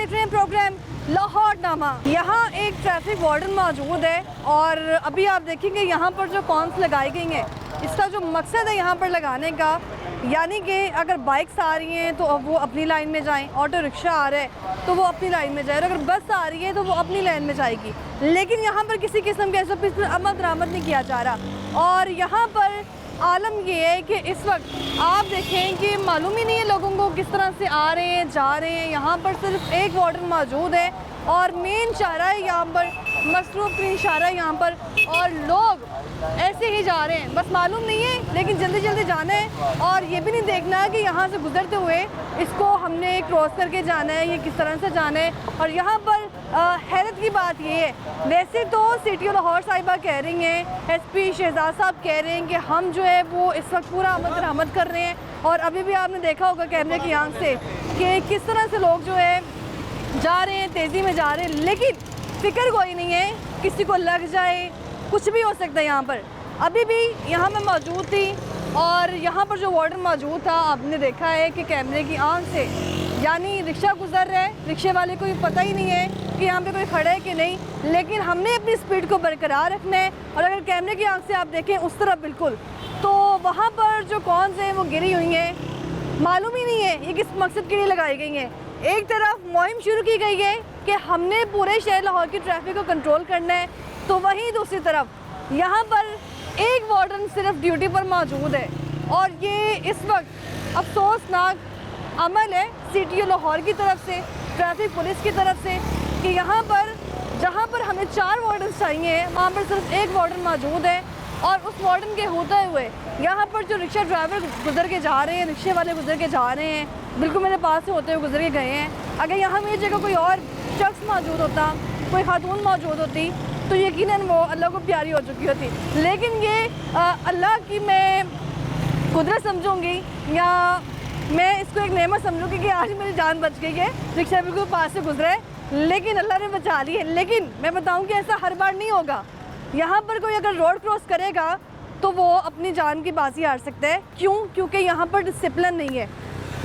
देख रहे हैं प्रोग्राम लाहौर नामा। यहाँ एक ट्रैफिक वार्डन मौजूद है और अभी आप देखेंगे यहाँ पर जो कॉन्स लगाई गई हैं, इसका जो मकसद है यहाँ पर लगाने का, यानी कि अगर बाइक्स आ रही हैं तो वो अपनी लाइन में जाएं, ऑटो रिक्शा आ रहा है तो वो अपनी लाइन में जाए, और अगर बस आ रही है तो वो अपनी लाइन में जाएगी। लेकिन यहाँ पर किसी किस्म के SOP पर अमल दरामद नहीं किया जा रहा। और यहाँ पर आलम ये है कि इस वक्त आप देखें कि मालूम ही नहीं है लोगों को किस तरह से आ रहे हैं जा रहे हैं। यहाँ पर सिर्फ एक वार्डन मौजूद है और मेन चारा है यहाँ पर, मसरूफ़ तरीन चारा है यहाँ पर, और लोग ऐसे ही जा रहे हैं, बस मालूम नहीं है लेकिन जल्दी जल्दी जाना है। और ये भी नहीं देखना कि यहाँ से गुजरते हुए इसको हमने क्रॉस करके जाना है, ये किस तरह से जाना है। और यहाँ पर हैरत की बात ये है, वैसे तो सिटी लाहौर साहिबा कह रही हैं, SP शहजाद साहब कह रहे हैं कि हम जो है वो इस वक्त पूरा अमल दरामद कर रहे हैं। और अभी भी आपने देखा होगा कैमरे की आंख से कि किस तरह से लोग जो है जा रहे हैं, तेज़ी में जा रहे हैं, लेकिन फिक्र कोई नहीं है, किसी को लग जाए कुछ भी हो सकता है। यहाँ पर अभी भी यहाँ मैं मौजूद थी और यहाँ पर जो वार्डन मौजूद था, आपने देखा है कि कैमरे की आंख से, यानी रिक्शा गुजर रहा है, रिक्शे वाले को पता ही नहीं है कि यहाँ पे कोई खड़ा है कि नहीं, लेकिन हमने अपनी स्पीड को बरकरार रखना है। और अगर कैमरे की आंख से आप देखें उस तरफ बिल्कुल, तो वहाँ पर जो कॉन्स हैं वो गिरी हुई हैं, मालूम ही नहीं है ये किस मकसद के लिए लगाई गई हैं। एक तरफ मुहिम शुरू की गई है कि हमने पूरे शहर लाहौर की ट्रैफिक को कंट्रोल करना है, तो वहीं दूसरी तरफ यहाँ पर एक वार्डन सिर्फ ड्यूटी पर मौजूद है। और ये इस वक्त अफसोसनाक अमल है सिटी लाहौर की तरफ से, ट्रैफिक पुलिस की तरफ से, कि यहाँ पर जहाँ पर हमें 4 वार्डन चाहिए वहाँ पर सिर्फ एक वार्डन मौजूद है। और उस वार्डन के होते हुए यहाँ पर जो रिक्शा ड्राइवर गुजर के जा रहे हैं, रिक्शे वाले गुजर के जा रहे हैं, बिल्कुल मेरे पास से होते हुए गुजर के गए हैं। अगर यहाँ मेरी जगह कोई और शख्स मौजूद होता, कोई खातून मौजूद होती, तो यकीनन वो अल्लाह को प्यारी हो चुकी होती। लेकिन ये अल्लाह की मैं कुदरत समझूंगी या मैं इसको एक नेमत समझूंगी कि आज मेरी जान बच गई है, रिक्शा बिल्कुल पास से गुजरा है, लेकिन अल्लाह ने बचा ली है। लेकिन मैं बताऊं कि ऐसा हर बार नहीं होगा। यहाँ पर कोई अगर रोड क्रॉस करेगा तो वो अपनी जान की बाजी हार सकता है। क्यों? क्योंकि यहाँ पर डिसिप्लिन नहीं है।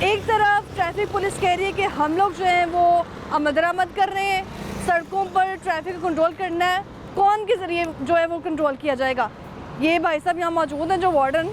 एक तरफ ट्रैफिक पुलिस कह रही है कि हम लोग जो हैं वो अमल दरामद कर रहे हैं, सड़कों पर ट्रैफिक को कंट्रोल करना है, कौन के ज़रिए जो है वो कंट्रोल किया जाएगा। ये भाई साहब यहाँ मौजूद हैं जो वार्डन,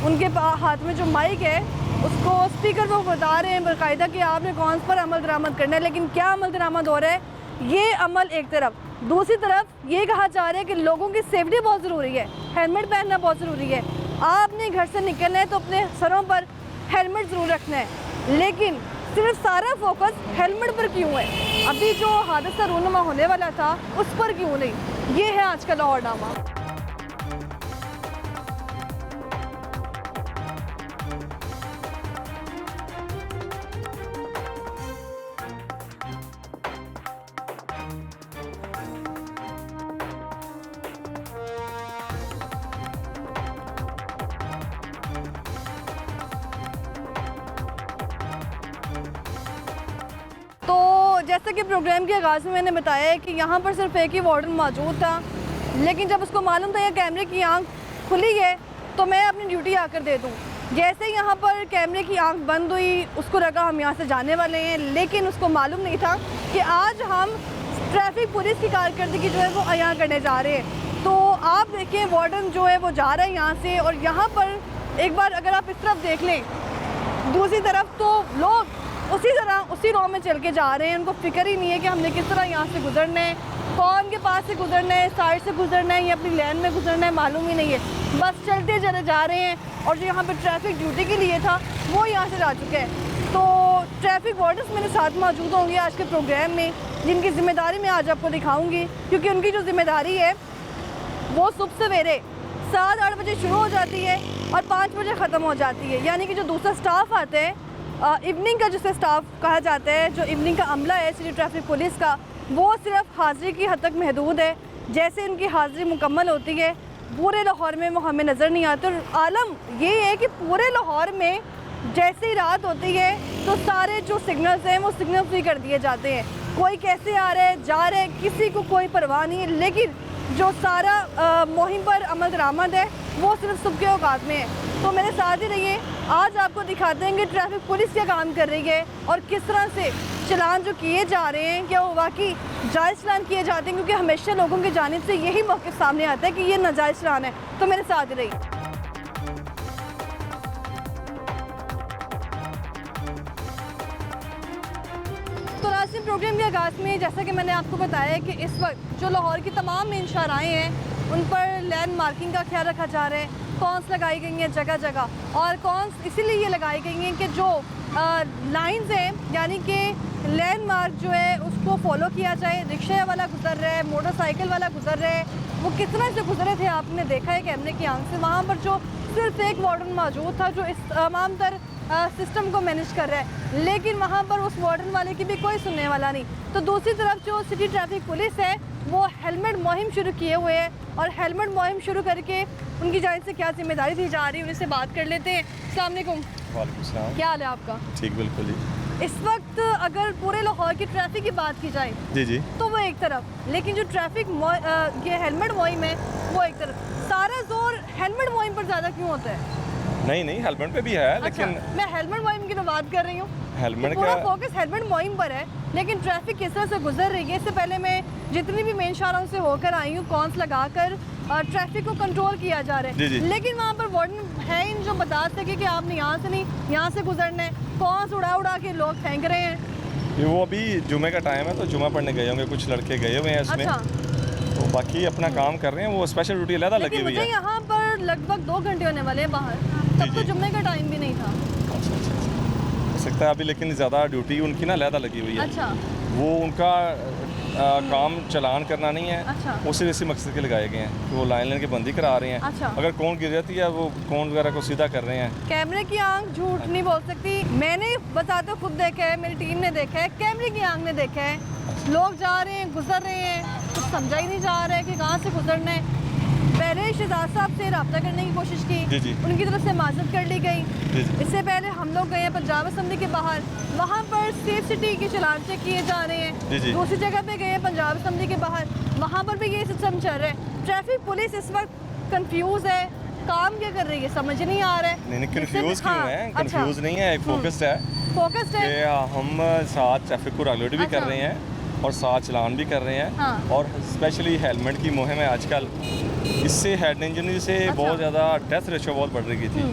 उनके हाथ में जो माइक है उसको स्पीकर पर बता रहे हैं बाकायदा कि आपने कौन पर अमल दरामद करना है। लेकिन क्या अमल दरामद हो रहा है, ये अमल एक तरफ, दूसरी तरफ ये कहा जा रहा है कि लोगों की सेफ्टी बहुत ज़रूरी है, हेलमेट पहनना बहुत ज़रूरी है। आपने घर से निकलना है तो अपने सरों पर हेलमेट ज़रूर रखना है, लेकिन सिर्फ सारा फोकस हेलमेट पर क्यों है? अभी जो हादसा रूनुमा होने वाला था उस पर क्यों नहीं? ये है आज का लाहौरनामा। तो जैसा कि प्रोग्राम के आगाज़ में मैंने बताया है कि यहाँ पर सिर्फ एक ही वार्डन मौजूद था, लेकिन जब उसको मालूम था यह कैमरे की आंख खुली है तो मैं अपनी ड्यूटी आकर दे दूँ। जैसे ही यहाँ पर कैमरे की आंख बंद हुई उसको लगा हम यहाँ से जाने वाले हैं, लेकिन उसको मालूम नहीं था कि आज हम ट्रैफिक पुलिस की कारकर्दगी जो है वो अयां करने जा रहे हैं। तो आप देखिए वार्डन जो है वो जा रहा है यहाँ से, और यहाँ पर एक बार अगर आप इस तरफ देख लें, दूसरी तरफ तो लोग उसी तरह उसी रो में चल के जा रहे हैं। उनको फिक्र ही नहीं है कि हमने किस तरह यहाँ से गुजरना है, कौन के पास से गुजरना है, साइड से गुजरना है या अपनी लेन में गुजरना है, मालूम ही नहीं है, बस चलते चले जा रहे हैं। और जो यहाँ पर ट्रैफिक ड्यूटी के लिए था वो यहाँ से जा चुके हैं। तो ट्रैफिक वार्डन्स मेरे साथ मौजूद होंगे आज के प्रोग्राम में, जिनकी ज़िम्मेदारी मैं आज आपको दिखाऊँगी, क्योंकि उनकी जो ज़िम्मेदारी है वो सुबह सवेरे 7-8 बजे शुरू हो जाती है और 5 बजे ख़त्म हो जाती है। यानी कि जो दूसरा स्टाफ आता है, इवनिंग का जिसे स्टाफ कहा जाता है, जो इवनिंग का अमला है सिटी ट्रैफिक पुलिस का, वो सिर्फ हाज़िरी की हद तक महदूद है। जैसे उनकी हाज़िरी मुकम्मल होती है पूरे लाहौर में वो हमें नज़र नहीं आते। और आलम ये है कि पूरे लाहौर में जैसे ही रात होती है तो सारे जो सिग्नल्स हैं वो सिग्नल फ्री कर दिए जाते हैं। कोई कैसे आ रहे हैं जा रहे हैं किसी को कोई परवाह नहीं है, लेकिन जो सारा मुहिम पर अमल दरामद है वो सिर्फ सुबह के औकात में है। तो मेरे साथ ही रहिए, आज आपको दिखाते हैं कि ट्रैफिक पुलिस क्या काम कर रही है और किस तरह से चलान जो किए जा रहे हैं क्या वो वाकई जायज़ चलान किए जाते हैं? क्योंकि हमेशा लोगों की जानिब से यही मौक़िफ़ सामने आता है कि ये नाजायज़ चलान है। तो मेरे साथ ही रहिए। तो नाज़रीन, प्रोग्राम के आगाज़ में जैसा कि मैंने आपको बताया कि इस वक्त जो लाहौर की तमाम मेन शाहराएँ हैं उन पर लैंड मार्किंग का ख्याल रखा जा रहा है। कॉन्स लगाई गई हैं जगह जगह, और कॉन्स इसीलिए ये लगाई गई हैं कि जो लाइंस हैं यानी कि लैंडमार्क जो है उसको फॉलो किया जाए। रिक्शा वाला गुजर रहा है, मोटरसाइकिल वाला गुजर रहा है, वो किस तरह से गुजरे थे आपने देखा है कैमरे की आंख से। वहाँ पर जो सिर्फ एक वार्डन मौजूद था जो इस तमाम तर सिस्टम को मैनेज कर रहा है, लेकिन वहाँ पर उस वार्डन वाले की भी कोई सुनने वाला नहीं। तो दूसरी तरफ जो सिटी ट्रैफिक पुलिस है वो हेलमेट मुहिम शुरू किए हुए है, और हेलमेट मुहिम शुरू करके उनकी जानिब से क्या जिम्मेदारी दी जा रही है उनसे बात कर लेते हैं। अस्सलाम वालेकुम। वालेकुम सलाम। क्या हाल है आपका? ठीक, बिल्कुल जी। इस वक्त अगर पूरे लाहौर की ट्रैफिक की बात की जाए जी जी तो वो एक तरफ, लेकिन जो ट्रैफिक ये हेलमेट मुहिम है वो एक तरफ। सारा जोर हेलमेट मुहिम पर ज़्यादा क्यों होता है? नहीं, हेलमेट पे भी है, लेकिन अच्छा, मैं हेलमेट मुहिम की तो बात कर रही हूँ। हेलमेट पूरा का फोकस हेलमेट मुहिम पर है, लेकिन ट्रैफिक किस तरह से गुजर रही है। इससे पहले मैं जितनी भी मेन शाहराओं से होकर आई हूँ, कॉन्स लगाकर ट्रैफिक को कंट्रोल किया जा रहा है। जी। लेकिन वहाँ पर वार्डन है इन जो बता सके कि आपने यहाँ से नहीं यहाँ से गुजरना है। कॉन्स उड़ा उड़ा के लोग फेंक रहे हैं। वो अभी जुमे का टाइम है तो जुमा पढ़ने गए होंगे, कुछ लड़के गए हुए हैं इसमें। अच्छा, तो बाकी अपना काम कर रहे हैं, वो स्पेशल ड्यूटी अलग लगी लेकिन हुई मुझे है। यहाँ पर लगभग 2 घंटे होने वाले हैं बाहर, तब तो जी। जुम्मे का टाइम भी नहीं था। अच्छा। हो सकता है अभी, लेकिन ज़्यादा ड्यूटी उनकी ना अलग लगी हुई है। अच्छा वो उनका काम चलान करना नहीं है। अच्छा। वो सिर्फ इसी मकसद के लगाए गए हैं कि वो लाइन की बंदी करा रहे हैं। अच्छा। अगर कौन गिर जाती है वो कौन वगैरह को सीधा कर रहे हैं। कैमरे की आंख झूठ नहीं बोल सकती। मैंने बताते खुद देखा है, मेरी टीम ने देखा है, कैमरे की आंख ने देखा है। लोग जा रहे हैं, गुजर रहे हैं, कुछ समझा ही नहीं जा रहा है कि कहाँ से गुजरना है। पहले शहजाद साहब से रब्ता करने की कोशिश की, जी। उनकी तरफ से माजरत कर ली गई। जी। इससे पहले हम लोग गए हैं पंजाब असम्बली के बाहर, वहाँ पर सेफ सिटी के चलान चेक किए जा रहे हैं। जी। दूसरी जगह पे गए हैं पंजाब असम्बली के बाहर, वहाँ पर भी ये सिस्टम चल रहा है। ट्रैफिक पुलिस इस वक्त कंफ्यूज है, काम क्या कर रही है समझ नहीं आ रहा है। नहीं, कंफ्यूज क्यों है? अच्छा। कंफ्यूज नहीं है, फोकस्ड है। फोकस्ड है। कि हम साथ ट्रैफिक को रेगुलेट भी कर अच्छा। रहे हैं और साथ चलान भी कर रहे हैं। हाँ। और स्पेशली हेलमेट की मुहिम है आजकल, इससे हेड इंजरी से अच्छा। बहुत ज़्यादा डेथ रेशो बहुत बढ़ रही थी। तो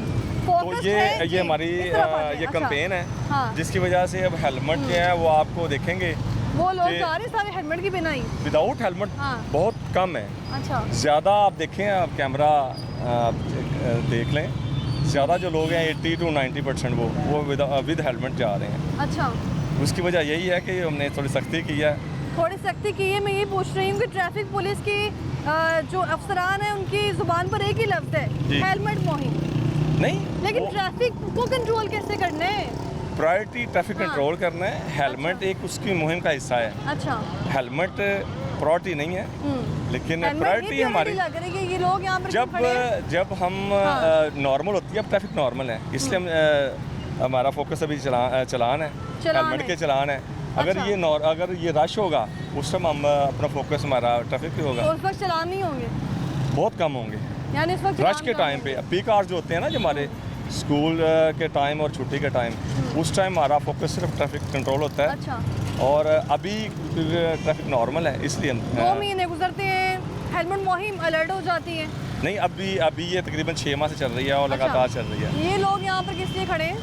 फोकस्ड है ये हमारी इस तरफ आ जाए। ये अच्छा। कैंपेन है, हाँ। जिसकी वजह से अब हेलमेट जो है वो आपको देखेंगे वो लोग ये- जा रहे सारे हेलमेट की बिना ही। विदाउट हेलमेट हाँ। बहुत कम है। अच्छा ज़्यादा आप देखें, आप कैमरा देख लें, ज़्यादा जो लोग हैं 80 to 90% वो विद हेलमेट जा रहे हैं। अच्छा, उसकी वजह यही है कि हमने थोड़ी सख्ती की है। थोड़ी सख्ती की है। मैं ये पूछ रही हूँ कि ट्रैफिक पुलिस की जो अफसरान है उनकी जुबान पर एक ही लफ्ज़ है, जी। हेलमेट मुहिम। नहीं, लेकिन ट्रैफिक को कंट्रोल कैसे करना है? प्रायोरिटी ट्रैफिक हाँ। कंट्रोल करना है। हेलमेट एक उसकी मुहिम का हिस्सा है। अच्छा। हेलमेट प्रायोरिटी नहीं है, लेकिन हेलमेट प्रायोरिटी ये हमारी लग रही है कि ये लोग यहाँ पर क्यों जब खड़े हैं? जब हम हाँ। नॉर्मल होती है, अब ट्रैफिक नॉर्मल है, इसलिए हमारा फोकस अभी चलान है, हेलमेट है। के चलान है। अगर अच्छा। अगर ये रश होगा उस टाइम हम अपना फोकस हमारा ट्रैफिक पे होगा। तो उस वक्त चलान नहीं होंगे, बहुत कम होंगे यानी इस वक्त रश चलान के कम टाइम होंगे। पे। पीक आवर्स जो होते हैं ना, जो हमारे स्कूल के टाइम और छुट्टी के टाइम, उस टाइम हमारा फोकस सिर्फ ट्रैफिक कंट्रोल होता है। अच्छा। और अभी ट्रैफिक नॉर्मल है, इसलिए हम 2 महीने गुजरते हैं, हेलमेट मुहिम अलर्ट हो जाती है। नहीं, अभी ये तकरीबन 6 माह से चल रही है और अच्छा। लगातार चल रही है। ये लोग यहाँ पर किस लिए खड़े हैं?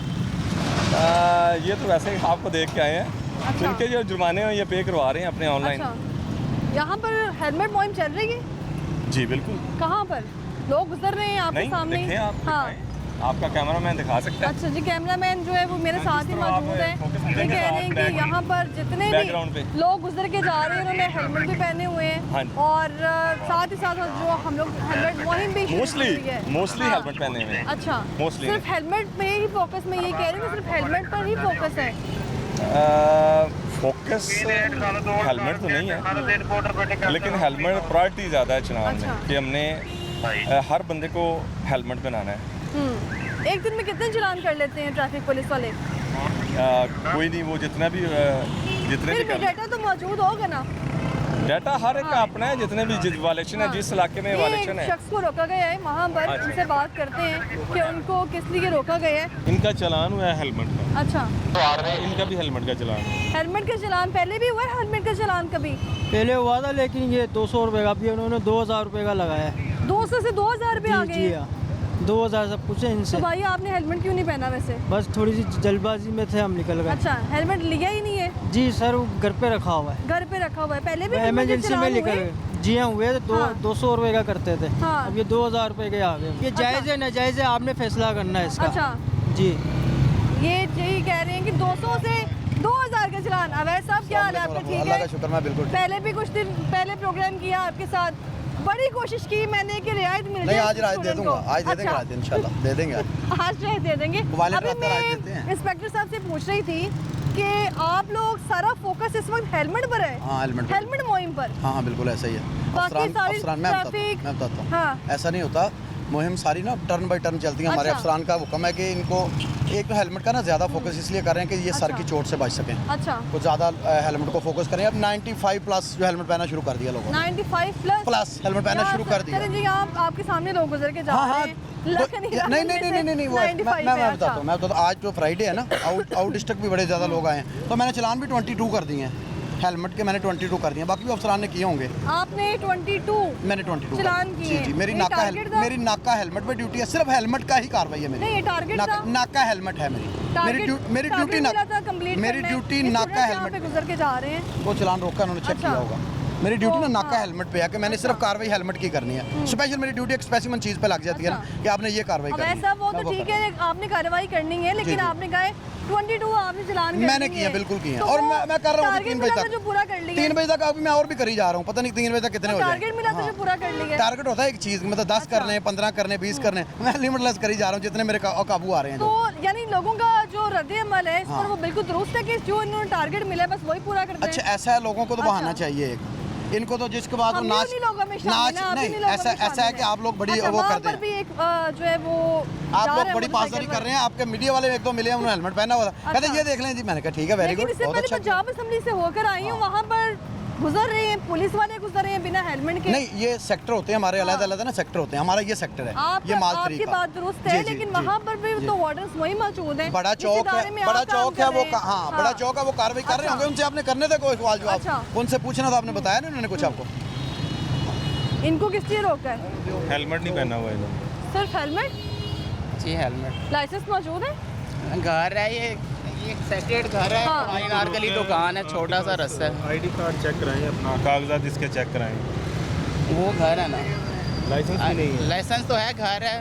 ये तो वैसे ही आपको देख के आए हैं। अच्छा। इनके जो जुर्माने हैं ये पे करवा रहे हैं अपने ऑनलाइन। अच्छा, यहाँ पर हेलमेट मुहिम चल रही है? जी बिल्कुल। कहाँ पर लोग गुजर रहे हैं आपके नहीं, सामने? देखें आप, हाँ। दिखाएं। आपका कैमरामैन दिखा सकता है। अच्छा जी, कैमरामैन जो है वो मेरे हाँ, साथ जिस ही तरह आप मौजूद है। फोकस ये करेंगे कह रहे हैं कि यहाँ पर जितने बैकग्राउंड भी पे। लोग गुजर के जा रहे हैं उन्होंने हेलमेट भी पहने हुए हाँ हैं, जी। और साथ ही साथ जो हम लोग हेलमेट मुहिम भी शुरू मोस्टली की है। मोस्टली हाँ। हेलमेट पहने हुए हैं। अच्छा, Mostly सिर्फ हेलमेट पे ही फोकस, मैं ये कह रही हूँ सिर्फ हेलमेट पर ही फोकस है। फोकस हेलमेट तो नहीं है, लेकिन हेलमेट प्रायोरिटी ज़्यादा है चलान अच्छा। में, कि हमने हर बंदे को हेलमेट पहनाना है। एक दिन में कितने चलान कर लेते हैं ट्रैफिक पुलिस वाले? कोई नहीं, वो जितना भी जितने भी फिर भी कर डाटा तो मौजूद होगा ना? डाटा हर एक का अपना है, जितने भी वायलेशन है, जिस इलाके में ये वायलेशन है। शख्स को रोका गया है वहाँ पर, उनसे बात करते हैं कि उनको किस लिए रोका गया है। इनका चलान हुआ है हेलमेट का, अच्छा, इनका भी हेलमेट का चलान है। हेलमेट का चलान पहले भी हुआ है? हेलमेट का चलान कभी पहले हुआ था, लेकिन ये 200 रुपये का, अभी उन्होंने 2000 रुपये का लगाया है। 200 से 2000 रुपये आ जी गए जी हैं। हाँ, 2000 सब कुछ है इनसे। तो भाई आपने हेलमेट क्यों नहीं पहना वैसे? बस थोड़ी सी जल्दबाजी में थे, हम निकल गए। अच्छा, हेलमेट लिया ही नहीं है? जी सर, वो घर पे रखा हुआ है, घर पे रखा हुआ है। पहले भी हेलमेट के इमरजेंसी में चलान निकल हुए? गए। जी हाँ हुए थे, हाँ। 200 रुपये का करते थे। हाँ। अब ये 2000 रुपये के आ गए। ये जायज़ है नाजायज़ है, आपने फैसला करना है इसका। अच्छा, जी ये यही कह रहे हैं कि 200 से 2000 का चलान। अवैध साहब क्या हाल है आपका? ठीक अल्लाह है, का शुक्र, मैं बिल्कुल ठीक। पहले भी कुछ दिन पहले प्रोग्राम किया आपके साथ, बड़ी कोशिश की मैंने कि रियायत मिल नहीं, जाए आज राहत दे स्टूडेंट दूंगा, को। आज दे देंगे, अच्छा, राहत इंशाल्लाह दे देंगे। आज राहत दे देंगे। वाले अभी रात राहत देते हैं। मैं इंस्पेक्टर साहब से पूछ रही थी कि आप लोग सारा फोकस इस वक्त हेलमेट पर है? हाँ, हेलमेट पर। हेलमेट मुहिम पर। हाँ बिल्कुल ऐसा ही है। बाकी सारी मैं ट्रैफिक- बताता हूँ, हाँ। ऐसा नहीं होता। मुहिम सारी ना टर्न बाय टर्न चलती है। हमारे अच्छा। अफसरान का हुक्म है कि इनको एक तो हेलमेट का ना ज़्यादा फोकस इसलिए कर रहे हैं कि ये सर अच्छा। की चोट से बच सकें। अच्छा, कुछ ज़्यादा हेलमेट को फोकस करें। अब 95 प्लस जो हेलमेट पहनना शुरू कर दिया लोगों ने, 95 प्लस हेलमेट पहनना शुरू कर दिया। चलें जी, आप आपके सामने लोग गुजर के जा हाँ हाँ रहे हैं। तो- लग नहीं रहा नहीं इनमें नहीं से नहीं नहीं नहीं वो 95 मैं है। बताता हूँ। मैं बताता हूँ, आज तो फ्राइडे है ना, आउट डिस्ट्रिक्ट भी बड़े ज़्यादा लोग आए हैं, तो मैंने चलान भी 22 कर दिए हैं। हेलमेट के मैंने 22 कर दिए हैं, बाकी भी अफसरान ने किए होंगे। आपने 22 मैंने 22 चलान जी किए। जी, मेरी ये नाका टारगेट था? मेरी नाका हेलमेट पे ड्यूटी है, सिर्फ हेलमेट का ही कार्रवाई है मेरी। नहीं, ये टारगेट नाका, था? नाका हेलमेट है मेरी मेरी टारगेट ड्यूटी मिला था कंप्लीट मेरी करना है। ड्यूटी ये नाका स्टूडेंट यहाँ पे हेलमेट। गुजर के जा रहे हैं। वो चलान रोका, उन्होंने चेक अच्छा। किया होगा। मेरी ड्यूटी तो, ना नाका हाँ। हेलमेट पे है कि मैंने सिर्फ कार्रवाई हेलमेट की करनी है। स्पेशल मेरी ड्यूटी एक स्पेसिमन चीज़ पे लग जाती है ना अच्छा। कि आपने ये कार्रवाई अब करनी ऐसा वो मैं तो ठीक कर रहा है, आपने कार्रवाई करनी है, लेकिन जी। आपने कहा 22 आपने चलान कर मैंने दिए किया, हैं। बिल्कुल किया। तो और वो मैं कर रहा हूँ टारगेट 3 बजे मिला था तक। जो पूरा कर लिया। 3 बजे तक अभी मैं और भी करी जा रहा हूँ, पता नहीं 3 बजे तक कितने हो जाए। टारगेट मिला था जो पूरा कर लिया। टारगेट होता है एक चीज़, मतलब 10 अच्छा। करने, 15 करने, 20 करने, मैं लिमिटलेस करी जा रहा हूँ जितने मेरे काबू आ रहे हैं। तो यानी लोगों का जो रद्द अमल है इस पर हाँ। वो बिल्कुल दुरुस्त है कि जो इन्होंने टारगेट मिला है बस वही पूरा करते हैं। अच्छा, ऐसा है, लोगों को तो अच्छा। बहाना चाहिए एक। इनको तो जिसके बाद वो हम भी नाच उन्हीं लोगों में शामिल नाच हैं, आप भी नहीं, उन्हीं लोगों ऐसा में शामिल ऐसा है कि हैं। आप लोग बड़ी अच्छा, वो वहाँ करते पर हैं। भी एक जो है वो आप जा लोग रहे हैं बड़ी मोटरसाइकिल पासदारी पर। कर रहे हैं। आपके मीडिया वाले एक दो मिले हैं, उन्होंने हेलमेट पहना हुआ था, कहते अच्छा। ये देख लें जी। मैंने कहा ठीक है, वेरी लेकिन गुड, इससे बहुत पहले अच्छा। पंजाब असेंबली से होकर आई हूँ, वहाँ पर गुजर रहे हैं पुलिस वाले, गुजर रहे हैं बिना हेलमेट के। नहीं, ये सेक्टर होते हैं हमारे, अलग अलग ना सेक्टर होते हैं। हमारा ये सेक्टर है, ये माल थ्री आपकी का। बात दुरुस्त जी, है, जी, लेकिन जी, वहाँ पर भी जी। तो वार्डन्स वही मौजूद हैं। बड़ा इस चौक इदारे है, में बड़ा आप काम चौक कर है वो रहे हैं। हाँ, बड़ा चौक है, वो कार्रवाई कर रहे अच्छा। होंगे। उनसे आपने करने थे कोई सवाल जवाब, अच्छा। उनसे पूछना था, आपने बताया नहीं उन्होंने कुछ आपको। इनको किस लिए रोका है? हेलमेट नहीं पहना हुआ इन्होंने। सिर्फ हेलमेट? जी हेलमेट लाइसेंस मौजूद है? घर है ये सेक्रेट घर है। हाँ। हमारी नारकली दुकान है, छोटा सा रास्ता है। आईडी कार्ड चेक कराएं अपना, कागजात इसके चेक कराएं। वो घर है ना, लाइसेंस भी नहीं है। लाइसेंस तो है, घर है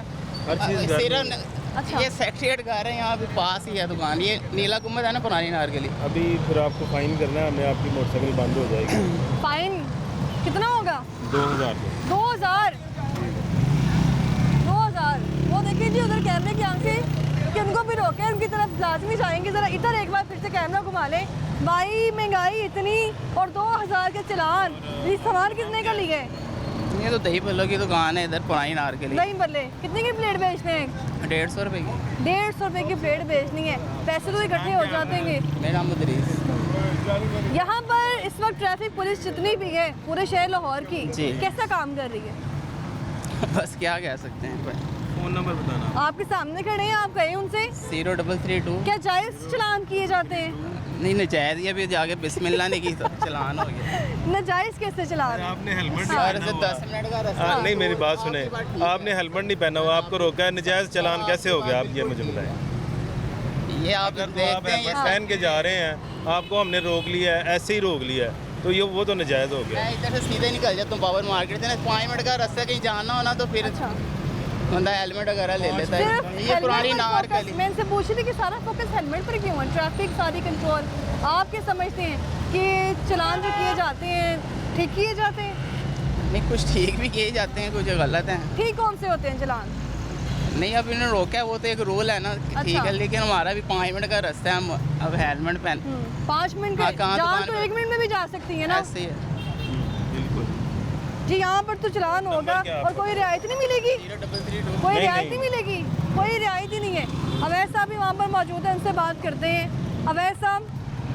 हर चीज़ घर में सिर्फ अच्छा। ये सेक्रेट घर है, यहाँ पे पास ही है दुकान। ये नीला गुम्बद है ना पुरानी नारकली। अभी फिर आपको फाइन करना है, हमें आपकी मोटरसाइकिल बंद हो जाएगी। फाइन कितना होगा? 2000 2000 वो देखिए जी उधर कैमरे की आंखें कि उनको भी रोके, उनकी तरफ लाजमी जाएंगे। ज़रा इधर एक बार फिर से कैमरा घुमा लें। भाई महंगाई इतनी और 2000 के चलान, ये सामान कितने का लिए? ये तो दही भल्लो की दुकान है इधर पुरानी नारकली। नहीं बल्ले, कितने की प्लेट बेचते हैं? 150 रुपये की। 150 रुपए की प्लेट बेचनी है, पैसे तो इकट्ठे हो जाते हैं। मेरा नाम मुदरीस। यहाँ पर इस वक्त ट्रैफिक पुलिस जितनी भी है पूरे शहर लाहौर की, जी। कैसा काम कर रही है? बस क्या कह सकते हैं। फ़ोन नंबर बताना। आपके सामने खड़े हैं, आप गए उनसे? 0332। क्या जायज़ चलान किए जाते हैं? नहीं नजायज, ही अभी जाके बिस्मिल्लाह नहीं की तो चलान हो गया। नाजायज़ कैसे चला रहे हैं? आपने हेलमेट सर से 10 मिनट का रास्ता। नहीं, मेरी बात सुने, आपने हेलमेट नहीं पहना हुआ, आपको रोका है, नजायज़ चलान कैसे हो गया? आप ये मुझे बताएं। ये आप अगर तो आप देखते हैं हेलमेट ये पहन के जा रहे हैं, आपको हमने रोक लिया है, ऐसे ही रोक लिया है, तो ये वो तो नजायज़ हो गया। मैं इधर से सीधे निकल जाता हूँ पावर मार्केट से ना, 5 मिनट का रास्ता, कहीं जाना हो ना तो फिर अच्छा, बंदा हेलमेट वगैरह ले लेता सिर्फ है। ये पुरानी हेलमेट पर नारकली। फोकस- मैं इनसे पूछ रही थी कि सारा फोकस हेलमेट पर क्यों है? ट्रैफिक सारी कंट्रोल आप क्या समझते हैं कि चलान जो किए जाते हैं ठीक किए जाते हैं? नहीं, कुछ ठीक भी किए जाते हैं, कुछ गलत हैं। ठीक कौन से होते हैं चलान? नहीं, अब इन्होंने रोका है, वो तो एक रूल है ना, ठीक है, लेकिन हमारा भी 5 मिनट का रास्ता है, हम अब हेलमेट पहन 5 मिनट हाँ, के कहाँ जान दुकान तो पे? 1 मिनट में भी जा सकती है ना ऐसे ही है। बिल्कुल। जी। यहाँ पर तो चलान होगा क्या और कोई रियायत नहीं मिलेगी? 0332। कोई नहीं, रियायत नहीं नहीं। मिलेगी, कोई रियायत ही नहीं है। अवैध साहब भी वहाँ पर मौजूद है, उनसे बात करते हैं। अवैध साहब,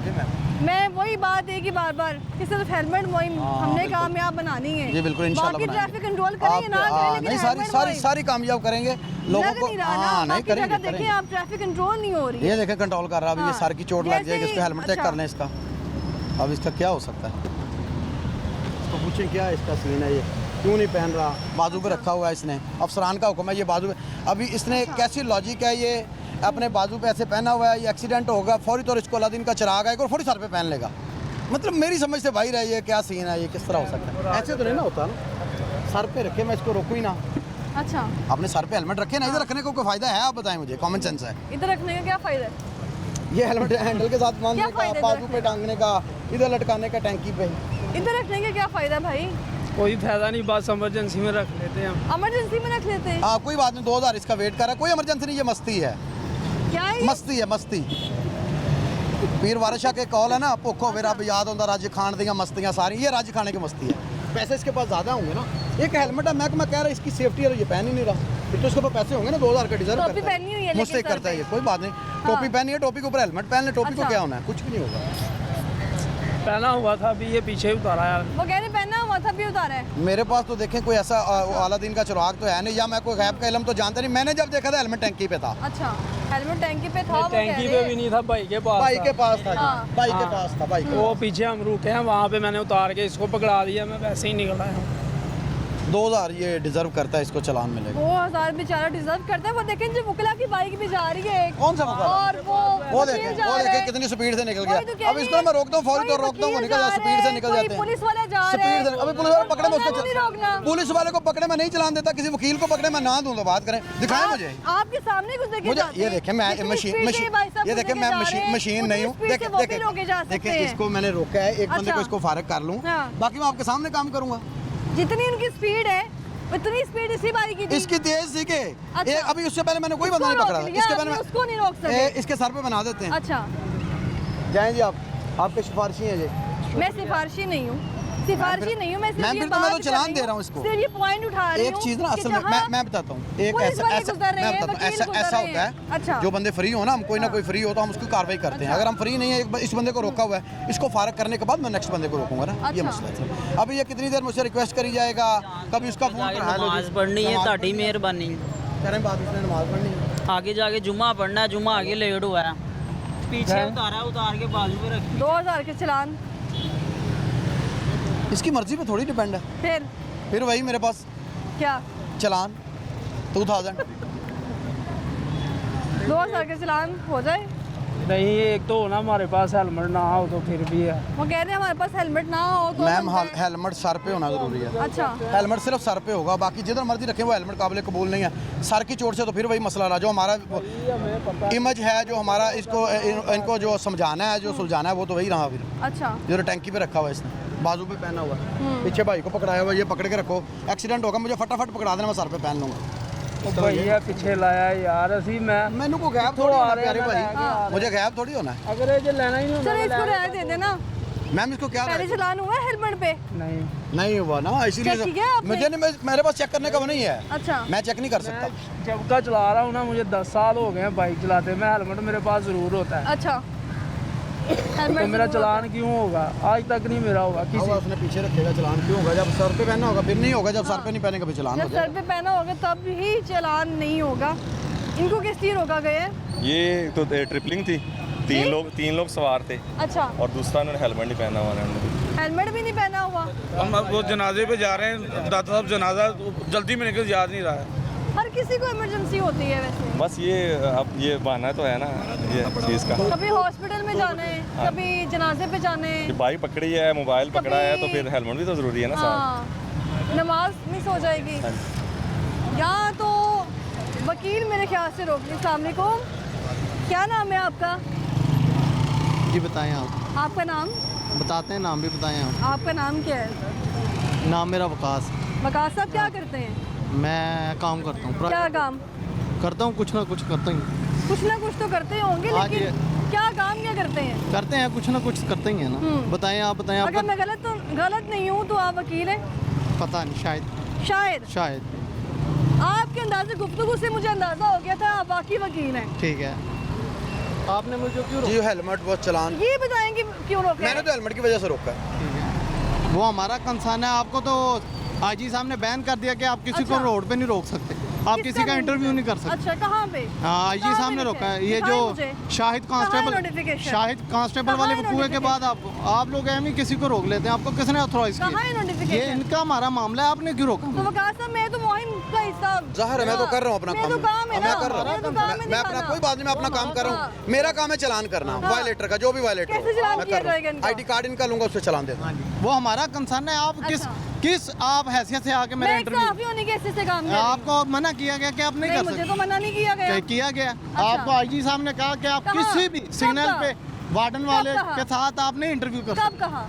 जी मैम। मैं वही बात है कि बार बार कि सिर्फ हेलमेट मुहिम हमने कामयाब बनानी है। जी बिल्कुल इंशाल्लाह बाकी बनाएंगे। ट्रैफिक कंट्रोल करेंगे ना करें, लेकिन नहीं, हेलमेट सारी मुहिम सारी कामयाब करेंगे लोगों लग को। नहीं रहा ना, हाँ नहीं बाकी जगह करेंगे, देखिए करेंगे। आप ट्रैफिक कंट्रोल नहीं हो रही है। ये देखें कंट्रोल कर रहा है, अभी ये हाँ, सर की चोट लग जाएगी, इस जैसे पे हेलमेट चेक अच्छा। कर लें इसका। अब इसका क्या हो सकता है, इसको पूछें क्या इसका सीन है, ये क्यों नहीं पहन रहा, बाजू पे रखा हुआ है इसने, अफसरान का हुक्म है ये बाजू पे। अभी इसने कैसी लॉजिक है, ये अपने बाजू पे ऐसे पहना हुआ है, ये एक्सीडेंट होगा फौरी तौर इसको अलादीन का चिराग आएगा और फौरी सर पे पहन लेगा। मतलब मेरी समझ से बाहर है, ये क्या सीन है, ये किस तरह हो सकता है। ऐसे तो नहीं ना होता ना, सर पे रखे मैं इसको रोकूँ ही ना। अच्छा, अपने सर पे हेलमेट रखे ना, इधर रखने को कोई फायदा है, आप बताएं मुझे, कॉमन सेंस है। इधर रखने का क्या फायदा है? ये हेलमेट हैंडल के साथ बांधने क्या का, फायदा बाजू इधर पे टांगने का, इधर लटकाने का टैंकी पे। इधर रखने का क्या फायदा भाई? कोई फायदा नहीं, बस इमरजेंसी में रख लेते हैं हम। इमरजेंसी में रख लेते हैं। हाँ कोई बात नहीं, 2000 इसका वेट कर रहा है, कोई इमरजेंसी नहीं, ये मस्ती है, क्या है ये? मस्ती है मस्ती। पीर वारशा के कॉल है ना, भुखो मेरा भी याद होता राज खान दियाँ मस्तियाँ सारी, ये राज खाने की मस्ती है। पैसे इसके पास ज़्यादा होंगे ना, एक हेलमेट है, मैं कह रहा इसकी सेफ्टी है, ये पहन ही नहीं रहा, फिर तो इसके पास पैसे होंगे ना, 2000 का डिजर्व टोपी पहनी हुई है मुझसे लेकिन सर करता है पे। ये, कोई बात नहीं, टोपी पहनी है, टोपी के ऊपर हेलमेट पहन ले, टोपी को अच्छा। क्या होना है, कुछ भी नहीं होगा। पहना हुआ था, अभी ये पीछे ही उतारा यार। वो कह रहे पहना हुआ था भी उतारा है। मेरे पास तो देखें कोई ऐसा अलादीन का चिराग तो है नहीं, या मैं कोई गैब का इलम तो जानता नहीं, मैंने जब देखा था हेलमेट टैंकी पे था। अच्छा, हेलमेट टैंकी पे था, वो कह टैंकी रहे पे भी नहीं था, भाई के पास भाई था। के पास था हाँ। जी, भाई के पास था, भाई के वो पीछे हम रुके हैं, वहाँ पे मैंने उतार के इसको पकड़ा दिया, मैं वैसे ही निकला हूँ। 2000 ये डिजर्व करता है, इसको चालान मिलेगा। 2000 बेचारा डिजर्व करता है। वो देखें जो मुकला की बाइक भी जा रही है एक। कौन सा मुकला? और वो देखें वकील जा रहे हैं। कितनी स्पीड से निकल वही तो गया। कह अब रही इसको है। मैं रोकता हूँ, फौरी तौर कोई रोकता हूँ, वो वकील निकल जा स्पीड से रहे निकल हैं, जाते कोई हैं। पुलिस वाले जा रहे हैं। स्पीड से, अभी पुलिस वाले पकड़े मैं उनको नहीं रोकना। उसको, पुलिस वाले को पकड़े मैं नहीं चलान देता, किसी वकील को पकड़े मैं ना दूं तो बात करें, दिखाएं मुझे। आपके सामने कुछ देखे मुझे जाते ये हैं। देखें, मैं जितनी मशीन स्पीड से भाई साहब ये देखें, गुजर मैं के जा रहे हैं, मशीन नहीं हूँ। उतनी स्पीड से वो भी रोके जा सकते देखें, हैं। इसको मैंने रोका है, एक बंदे अच्छा। को इसको फारग कर लूँ, हाँ। बाकी मैं आपके सामने काम करूँगा। जितनी उनकी स्पीड है उतनी स्पीड इसी बाइक की थी। इसकी तेज सीखे, अच्छा। अभी उससे पहले मैंने कोई उसको बंदा नहीं रोक पकड़ा, लिया, इसके आपने पहले उसको नहीं रोक सके। इसके सर पे बना देते हैं। अच्छा, जाएं जी आप, आपके सिफारिशी हैं जी। मैं सिफारशी नहीं हूँ, सिफारशी नहीं हूँ मैं। सिर्फ मैम, ये फिर तो मैं बात तो कर चलान रही दे हूँ, रहा हूँ इसको। सिर्फ ये पॉइंट उठा रही एक हूँ चीज़ ना कि असल में जहाँ मैं बताता हूँ, एक पुलिस ऐसा वाले ऐसा गुजर रहे मैं हैं, बताता हूँ, वकील ऐसा गुजर ऐसा रहे होता हैं। है, अच्छा। जो बंदे फ्री हो ना, हम कोई ना कोई फ्री हो तो हम उसकी कार्रवाई करते हैं। अगर हम फ्री नहीं है, इस बंदे को रोका हुआ है, इसको फारग करने के बाद मैं नेक्स्ट बंदे को रोकूंगा ना, ये अच्छा। मसला है। अभी ये कितनी देर मुझसे रिक्वेस्ट करी जाएगा, कभी उसका फोन जाके नमाज पढ़नी है, ताड़ी मेहरबानी। करें बात, उसने नमाज पढ़नी है। आगे जाके जुम्मा पढ़ना है, जुम्मा आगे लेट हुआ है, पीछे उतारा, उतार के बाजू पे रखी। 2000 के चलान इसकी मर्जी पे थोड़ी डिपेंड है। फिर वही मेरे पास क्या चलान 2000 2000 के चलान हो जाए। नहीं, एक तो होना हमारे पास हेलमेट ना हो तो फिर भी है। वो कह रहे हैं हमारे पास हेलमेट ना हो तो मैम बनता है। हेलमेट सर पे होना ज़रूरी है। अच्छा, हेलमेट सिर्फ सर पे होगा, बाकी जिधर मर्जी रखें वो हेलमेट काबिल कबूल नहीं है। सर की चोट से तो फिर वही मसला रहा, जो हमारा इमेज है, जो हमारा इसको इनको जो समझाना है, जो सुलझाना है, वो तो वही रहा। फिर अच्छा, जो टैंकी पे रखा हुआ है इसने, बाजू पे पहना हुआ है, पीछे भाई को पकड़ाया हुआ है, ये पकड़ के रखो, एक्सीडेंट होगा मुझे फटाफट पकड़ा देना, मैं सर पे पहन लूँगा। भैया पीछे लाया यार, असी मैं मैनू को गैप कित्थों थोड़ी आ होना रहे हैं, प्यारे मैं भाई, हाँ। मुझे गैप थोड़ी होना है। अगर ये लेना ही नहीं चलो होना, इसको राय दे देना। मैम इसको क्या पहले राय- चलान हुआ है हेलमेट पे? नहीं। नहीं हुआ ना, चेक इसीलिए किया आपने? मुझे नहीं, मेरे पास चेक करने का वो नहीं है, अच्छा, मैं चेक नहीं कर सकता। जब का चला रहा हूँ ना, मुझे 10 साल हो गए हैं बाइक चलाते में, हेलमेट मेरे पास ज़रूर होता है। अच्छा, तो हेलमेट मेरा जरूर चलान क्यों होगा? आज तक नहीं मेरा हुआ किसी किसी। उसने पीछे रखेगा, चलान क्यों होगा? जब सर पे पहना होगा फिर नहीं होगा, जब सर पे नहीं पहनेगा फिर चलान हो जब सर जाएगा। पे पहना होगा तब ही चलान नहीं होगा। इनको किस लिए रोका गया है? ये तो ट्रिपलिंग थी, तीन लोग सवार थे अच्छा, और दूसरा उन्होंने हेलमेट नहीं पहना हुआ उन्होंने। हेलमेट भी नहीं पहना हुआ। हम वो जनाजे पे जा रहे हैं, दादा साहब जनाजा जल्दी में निकल याद नहीं रहा है। हर किसी को इमरजेंसी होती है वैसे। बस ये अब ये बहाना तो है ना ये चीज़ का कभी हॉस्पिटल में जाना है, कभी जनाजे पे जाना कि है। बाइक पकड़ी है, मोबाइल पकड़ा है, तो फिर हेलमेट भी तो ज़रूरी है ना साथ। हाँ, नमाज मिस हो जाएगी। हाँ यहाँ तो वकील मेरे ख्याल से रोक ली। अस्सलाम वालेकुम, क्या नाम है आपका? जी बताएं आप, आपका नाम बताते हैं, नाम भी बताएं आप। आपका नाम क्या है? नाम मेरा वकास, वकास साहब क्या करते हैं? मैं काम करता हूँ, क्या काम? करता हूँ, कुछ ना कुछ करता ही कुछ ना कुछ तो करते होंगे, हाँ जी। लेकिन क्या काम क्या करते हैं? करते हैं, कुछ ना कुछ करते ही हैं ना। बताएं आप, बताएं अगर आपका। मैं गलत नहीं हूँ तो आप वकील हैं? पता नहीं, शायद शायद। शायद। आपके अंदाजे गुफ्तगू से मुझे अंदाजा हो गया था आप वाकई वकील हैं। ठीक है। आपने मुझे क्यों जी हेलमेट वो चलान ये बताएं कि क्यों रोका मैंने है? तो हेलमेट की वजह से रोका है। वो हमारा कंसर्न है। आपको तो आईजी साहब ने बैन कर दिया कि आप किसी को अच्छा। रोड पे नहीं रोक सकते, आप किसका किसी का नहीं? इंटरव्यू नहीं कर सकते। अच्छा, कहाँ पे? हाँ, आईजी कहाँ साहब पे ने लिखा रोका है? है। ये दिखाएं जो मुझे। शाहिद कहाँ है कांस्टेबल notification? शाहिद कांस्टेबल कहाँ वाले है वकूए के बाद आप लोग एम ही किसी को रोक लेते हैं। आपको किसने ऑथोराइज कहाँ है किया? ये notification? इनका हमारा मामला है, आपने क्यों रोका? तो वकार साहब, मैं तो मुहिम का हिस्सा। ज़ाहिर है मैं तो कर रहा हूँ अपना मैं तो काम है मैं ना, कर रहा मैं तो काम है हूँ। मैं अपना दिखाना। कोई बात नहीं, मैं अपना काम कर रहा हूँ। मेरा काम है चलान करना हाँ। वायलेटर का, जो भी वायलेटर कैसे चलान किया जाएगा इनका? ID कार्ड इनका लूंगा, उससे चलान देता हूँ। वो हमारा कंसर्न है। आप किस आप हैसियत से आके मेरा मैं एक इंटरव्यू, सहाफ़ी होने के हिस्से से काम कर रही हूँ। आपको मना किया गया कि आप नहीं नहीं, कर मुझे सकते? तो मना नहीं किया गया। किया गया। आपको आईजी साहब ने कहा कि आप कहाँ? किसी भी कब सिग्नल कहा? पे वार्डन वाले कहा? के साथ आप नहीं इंटरव्यू कर कब सकते। कहा?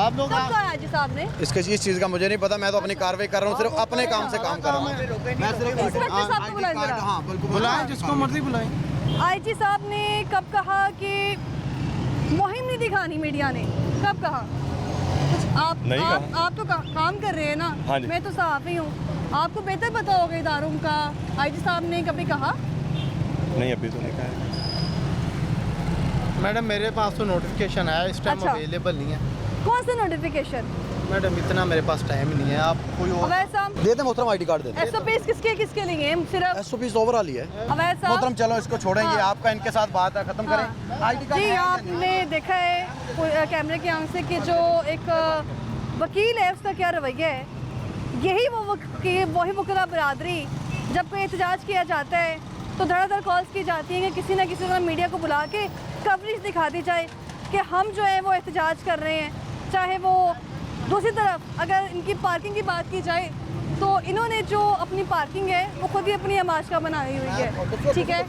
आप लोग कब कहा जी साहब ने? इस चीज़ का मुझे नहीं पता, मैं तो अपनी कार्रवाई कर रहा हूँ, सिर्फ अपने काम से काम कर रहा हूँ। मैं सिर्फ इंस्पेक्टर साहब को बुलाएं जरा। हाँ बिल्कुल बुलाएं, जिसको मर्जी बुलाएं। आईजी साहब ने कब कहा कि मुहिम नहीं दिखानी मीडिया ने? कब कहा? आप नहीं आप तो काम कर रहे हैं ना? हाँ जी। मैं तो सहाफ़ी हूँ, आपको बेहतर पता होगा इदारों का। आईजी साहब ने कभी कहा? नहीं, अभी तो नहीं कहा है। मैडम मेरे पास तो नोटिफिकेशन आया, इस टाइम अच्छा। अवेलेबल नहीं है। कौन सा नोटिफिकेशन? मैडम इतना मेरे पास टाइम ही नहीं है। आप कोई और अवैध साहब, दे दे मोहतरम, ID कार्ड दे दे। SOPs किसके किसके लिए हैं? सिर्फ SOPs ओवरऑल ही है अवैध साहब। मोहतरम। चलो इसको छोड़ें, ये हाँ। आपका इनके साथ बात है, खत्म करें। ID कार्ड जी, है या नहीं? आपने देखा है कैमरे की आंख से कि जो एक वकील है उसका क्या रवैया है। यही वही वकीला बरादरी, जब कोई एहतजाज किया जाता है तो धड़ाधड़ कॉल्स की जाती हैं कि किसी न किसी तरह मीडिया को बुला के कवरेज दिखा दी जाए कि हम जो है वो एहतजाज कर रहे हैं। चाहे वो दूसरी तरफ अगर इनकी पार्किंग की बात की जाए तो इन्होंने जो अपनी पार्किंग है वो खुद ही अपनी आमाज का बनाई हुई है, ठीक है।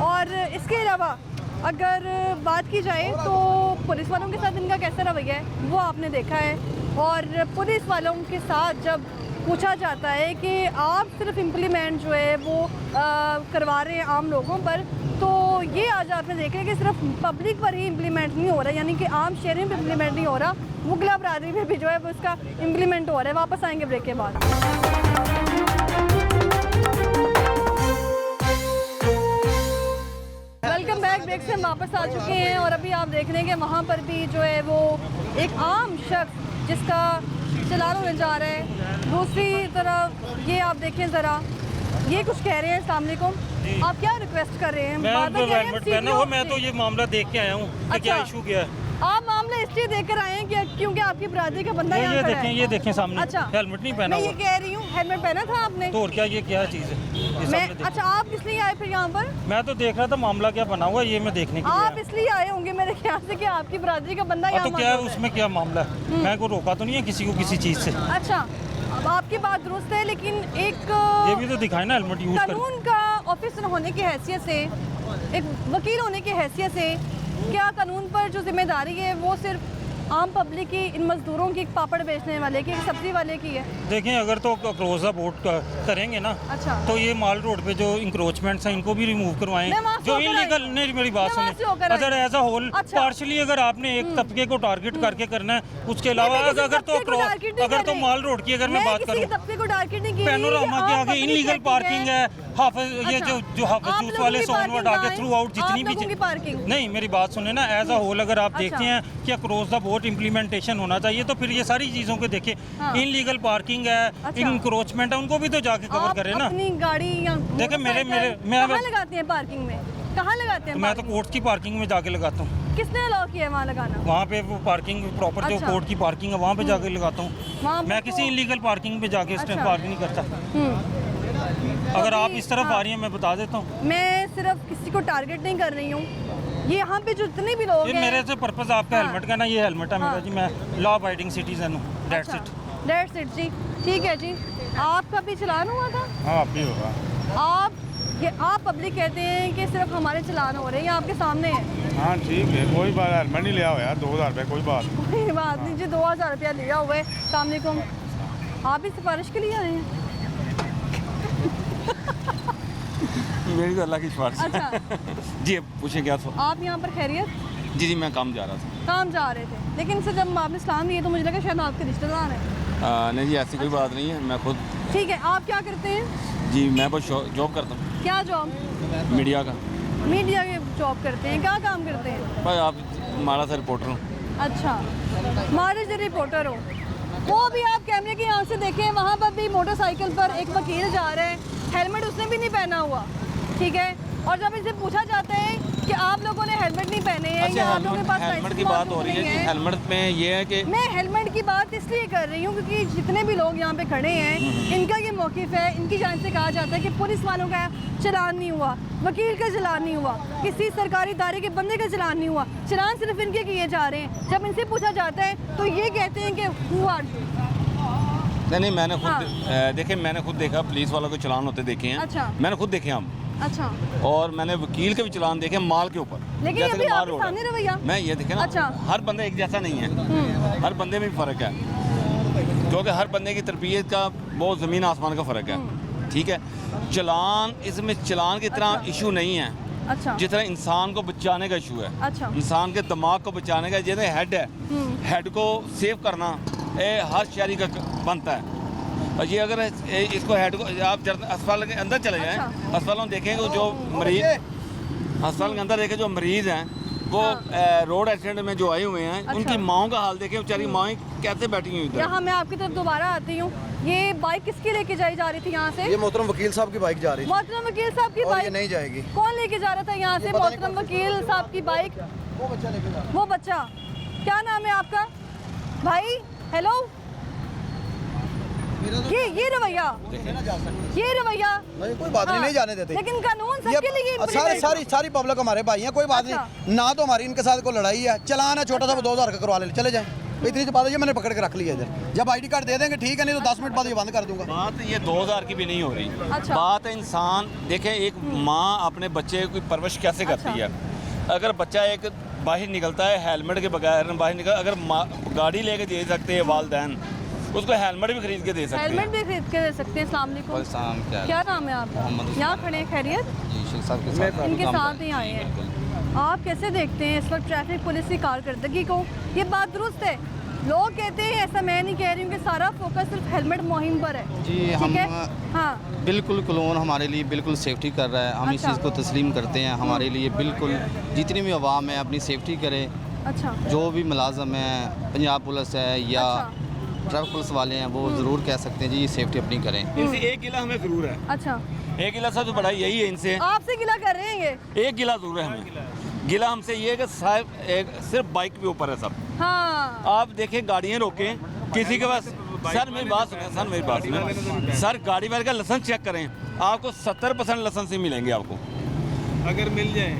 और इसके अलावा अगर बात की जाए तो पुलिस वालों के साथ इनका कैसा रवैया है वो आपने देखा है। और पुलिस वालों के साथ जब पूछा जाता है कि आप सिर्फ इम्प्लीमेंट जो है वो करवा रहे हैं आम लोगों पर, तो ये आज आपने देखा है कि सिर्फ पब्लिक पर ही इम्प्लीमेंट नहीं हो रहा, यानी कि आम शहरी में इम्प्लीमेंट नहीं हो रहा, मुगला बरादरी में भी जो है वो इसका इम्प्लीमेंट हो रहा है। वापस आएंगे ब्रेक के बाद। Welcome back. ब्रेक से हम वापस आ चुके हैं और अभी आप देख रहे हैं कि वहाँ पर भी जो है वो एक आम शख्स जिसका चलान होने जा रहा है। दूसरी तरफ ये आप देखें ज़रा, ये कुछ कह रहे हैं। अस्सलाम वालेकुम, आप क्या रिक्वेस्ट कर रहे हैं? मैं बात तो कह रहे हैं हेलमेट पहना हुआ, मैं तो CTO ये मामला देख के आया हूँ कि क्या अच्छा। इशू क्या है। आप मामला इसलिए देकर आए हैं कि क्योंकि आपकी बरादरी का बंदा यहाँ ये खड़ा देखें, है। ये देखें सामने, अच्छा, हेलमेट नहीं पहना मैं ये हुआ। कह रही हूँ हेलमेट पहना था आपने? तो और क्या, ये क्या चीज़ है? ये मैं सामने देखें। अच्छा, आप किस लिए आए फिर यहाँ पर? मैं तो देख रहा था मामला क्या बना हुआ है, ये मैं देखने के लिए आप आया। इसलिए आए होंगे मेरे ख्याल से कि आपकी बरादरी का बंदा यहाँ तो क्या है, मौजूद है। उसमें क्या मामला है? मैं को रोका तो नहीं है किसी को किसी चीज़ से। अच्छा, अब आपकी बात दुरुस्त है, लेकिन एक ये भी तो दिखाए ना हेलमेट यूज़ कर। कानून का ऑफिसर होने की हैसियत से, एक वकील होने की हैसियत से, क्या कानून पर जो जिम्मेदारी है वो सिर्फ आम पब्लिक की, इन मजदूरों की, पापड़ बेचने वाले की, सब्जी वाले की है? देखें, अगर तो क्रॉस द बोर्ड करेंगे ना, अच्छा, तो ये माल रोड पे जो इंक्रोचमेंट्स हैं इनको भी रिमूव करवाएं। मैं वहाँ से जो होकर आई इनलीगल, हूँ। नहीं मेरी बात मैं वहाँ से होकर सुने, आई अगर एज अ होल अच्छा। पार्शली अगर आपने एक तबके को टारगेट करके करना है, उसके अलावा मैं किसी अगर तबके को तो टारगेट नहीं अगर कर तो रही। माल रोड की अगर मैं बात किसी करूँ, तबके को टारगेट नहीं की। पैनोरामा के आगे इनलीगल पार्किंग है, ये जो हाफिज जूस वाले सोनवर्ड आगे थ्रू आउट जितनी भी पार्किंग। नहीं, मेरी बात सुने ना, एज अ होल अगर आप अच्छा। देखते हैं कि क्रॉस द बोर्ड इम्प्लीमेंटेशन होना चाहिए, तो फिर ये सारी चीज़ों को देखें। हाँ। इनलीगल पार्किंग है, अच्छा। इंक्रोचमेंट है, उनको भी तो जाके कवर करें ना। अपनी गाड़ी या देखिए, मैं कहाँ लगाते हैं पार्किंग में? कहाँ लगाते हैं? मैं तो parking? कोर्ट की पार्किंग में जाके लगाता हूँ। किसने अलाउ किया है वहाँ लगाना? वहाँ पे वो पार्किंग प्रॉपर जो अच्छा। कोर्ट की पार्किंग है वहाँ पे जाके लगाता वहाँ हूँ। पे मैं तो- किसी इनलीगल पार्किंग पे जाके इस टाइम अच्छा। पार्क नहीं करता। अगर आप इस तरफ हाँ। आ रही हैं, मैं बता देता हूँ। मैं सिर्फ किसी को टारगेट नहीं कर रही हूँ। ये यहाँ पे जो जितने भी लोग ये हैं, मेरे से पर्पस आपका हाँ। हेलमेट का ना, ये हेलमेट है मेरा हाँ। जी, मैं लॉ अबाइडिंग सिटीजन हूँ, दैट्स इट। दैट्स इट जी, ठीक है जी। आपका भी चलान हुआ था? हाँ, आप भी होगा। आप पब्लिक कहते हैं कि सिर्फ हमारे चलान हो रहे हैं, ये आपके सामने है। हाँ ठीक है, कोई बात, हेलमेट नहीं लिया हुआ यार, 2000 रुपये कोई बात। कोई बात नहीं जी, 2000 रुपया लिया हुआ है। सामने को आप भी सिफारिश के लिए आए हैं? मेरी तो अल्लाह की सिफारिश। अच्छा, जी, अब पूछें क्या था? आप यहाँ पर खैरियत? जी जी, मैं काम जा रहा था। काम जा रहे थे, लेकिन सर जब आपने सलाम दिए तो मुझे लगा शायद आपके रिश्तेदार हैं। नहीं जी, ऐसी कोई बात नहीं है, मैं खुद। ठीक है, आप क्या करते हैं? जी, मैं बस जॉब करता हूँ, क्या जॉब? मीडिया का। मीडिया के जॉब करते हैं, क्या काम करते हैं? भाई आप हमारा सा रिपोर्टर हूँ। अच्छा, हमारे जो रिपोर्टर हो वो भी आप कैमरे की आंख से देखें, वहाँ पर भी मोटरसाइकिल पर एक वकील जा रहे हैं, हेलमेट उसने भी नहीं पहना हुआ, ठीक है। और जब इनसे पूछा जाता है कि आप लोगों ने हेलमेट नहीं पहने हैं या आप लोगों के पास हेलमेट की बात हो रही है कि हेलमेट में ये है कि मैं हेलमेट की बात इसलिए कर रही हूँ क्योंकि जितने भी लोग यहाँ पे खड़े हैं इनका ये मौक़िफ़ है, इनकी जान से कहा जाता है कि पुलिस वालों का चलान नहीं हुआ, वकील का चलान नहीं हुआ, किसी सरकारी इदारे के बंदे का चलान नहीं हुआ, चलान सिर्फ इनके किए जा रहे हैं। जब इनसे पूछा जाता है तो ये कहते हैं कि हुआ। नहीं मैंने खुद देखिए, मैंने खुद देखा पुलिस वालों के चलान होते देखे हैं। अच्छा। मैंने खुद देखे हम। अच्छा। और मैंने वकील के भी चलान देखे माल के ऊपर, लेकिन जैसे अभी कि माल आपके रोड है। सामने रवैया। मैं ये देखे ना, अच्छा। हर बंदे एक जैसा नहीं है, हर बंदे में भी फ़र्क है, क्योंकि हर बंदे की तरबियत का बहुत ज़मीन आसमान का फ़र्क है, ठीक है। चलान इसमें चलान की तरह इशू नहीं है, अच्छा। जितना इंसान को बचाने का इशू है, अच्छा। इंसान के दिमाग को बचाने का। जैसे हेड है, हेड को सेव करना ये हर शहरी का बनता है। और ये अगर इसको हेड को आप अस्पताल के अंदर चले जाएं, अच्छा। अस्पताल में देखेंगे जो मरीज अस्पताल के अंदर देखें जो मरीज हैं वो रोड एक्सीडेंट में जो आए हुए हैं, अच्छा। उनकी माओं का हाल देखें, बेचारी माएँ कैसे बैठी हुई इधर। यहाँ मैं आपकी तरफ दोबारा आती हूँ। ये बाइक किसकी लेके जाई जा रही थी यहाँ से? ये मोहतरम वकील साहब की बाइक जा रही थी। मोहतरम वकील साहब की और ये बाइक नहीं जाएगी। कौन लेके जा रहा था यहाँ से? मोहतरम वकील साहब की बाइक, वो बच्चा। क्या नाम है आपका भाई? हेलो, ये रवैया, ये रवैया नहीं, कोई बात नहीं जाने देते। लेकिन कानून सबके लिए सारी पब्लिक हमारे भाई हैं, कोई बात अच्छा। नहीं ना। तो हमारी इनके साथ कोई लड़ाई है, चलान है छोटा सा, वो 2000 का करवा ले, चले जाए। इतनी सी बात है, ये मैंने पकड़ के रख लिया इधर। जब आईडी कार्ड दे देंगे ठीक है, नहीं तो 10 मिनट बाद ये बंद कर दूंगा। बात ये 2000 की भी नहीं हो रही। अच्छा। बात है इंसान देखें, एक माँ अपने बच्चे की परवरिश कैसे करती है। अगर बच्चा एक बाहर निकलता है हेलमेट के बगैर बाहर निकल, अगर गाड़ी लेके दे सकते हैं वालदैन, उसको हेलमेट भी खरीद के दे सकते हैं। हेलमेट भी खरीद के दे सकते हैं। अस्सलाम वालेकुम, क्या नाम है आपका? यहाँ खड़े हैं, खैरियत? इनके साथ ही आए हैं। आप कैसे देखते हैं इस वक्त ट्रैफिक पुलिस की कारकर्दगी को? ये बात दुरुस्त है, लोग कहते हैं, ऐसा मैं नहीं कह रही हूँ कि सारा फोकस सिर्फ हेलमेट मुहिम पर है। जी, ठीक है? हाँ, बिल्कुल कलोन हमारे लिए बिल्कुल सेफ्टी कर रहा है, हम इस अच्छा। चीज़ को तस्लीम करते हैं। हमारे लिए बिल्कुल जितनी भी आवाम है अपनी सेफ्टी करे। अच्छा। जो भी मुलाजम है, पंजाब पुलिस है या ट्रैफिक पुलिस वाले हैं, वो ज़रूर कह सकते हैं जी सेफ्टी अपनी करें। इनसे एक गिला हमें ज़रूर है। अच्छा। एक गिला सबसे बड़ा यही है इनसे। आपसे गिला कर रहे हैं ये? एक गिला ज़रूर है हमें। गिला हमसे ये है कि साहब एक सिर्फ बाइक के ऊपर है सब। हाँ। आप देखें गाड़ियाँ रोकें किसी के पास, सर मेरी बात सुने, सर मेरी बात सुने, सर गाड़ी वाले का लाइसेंस चेक करें, आपको 70% लाइसेंस ही मिलेंगे आपको, अगर मिल जाए।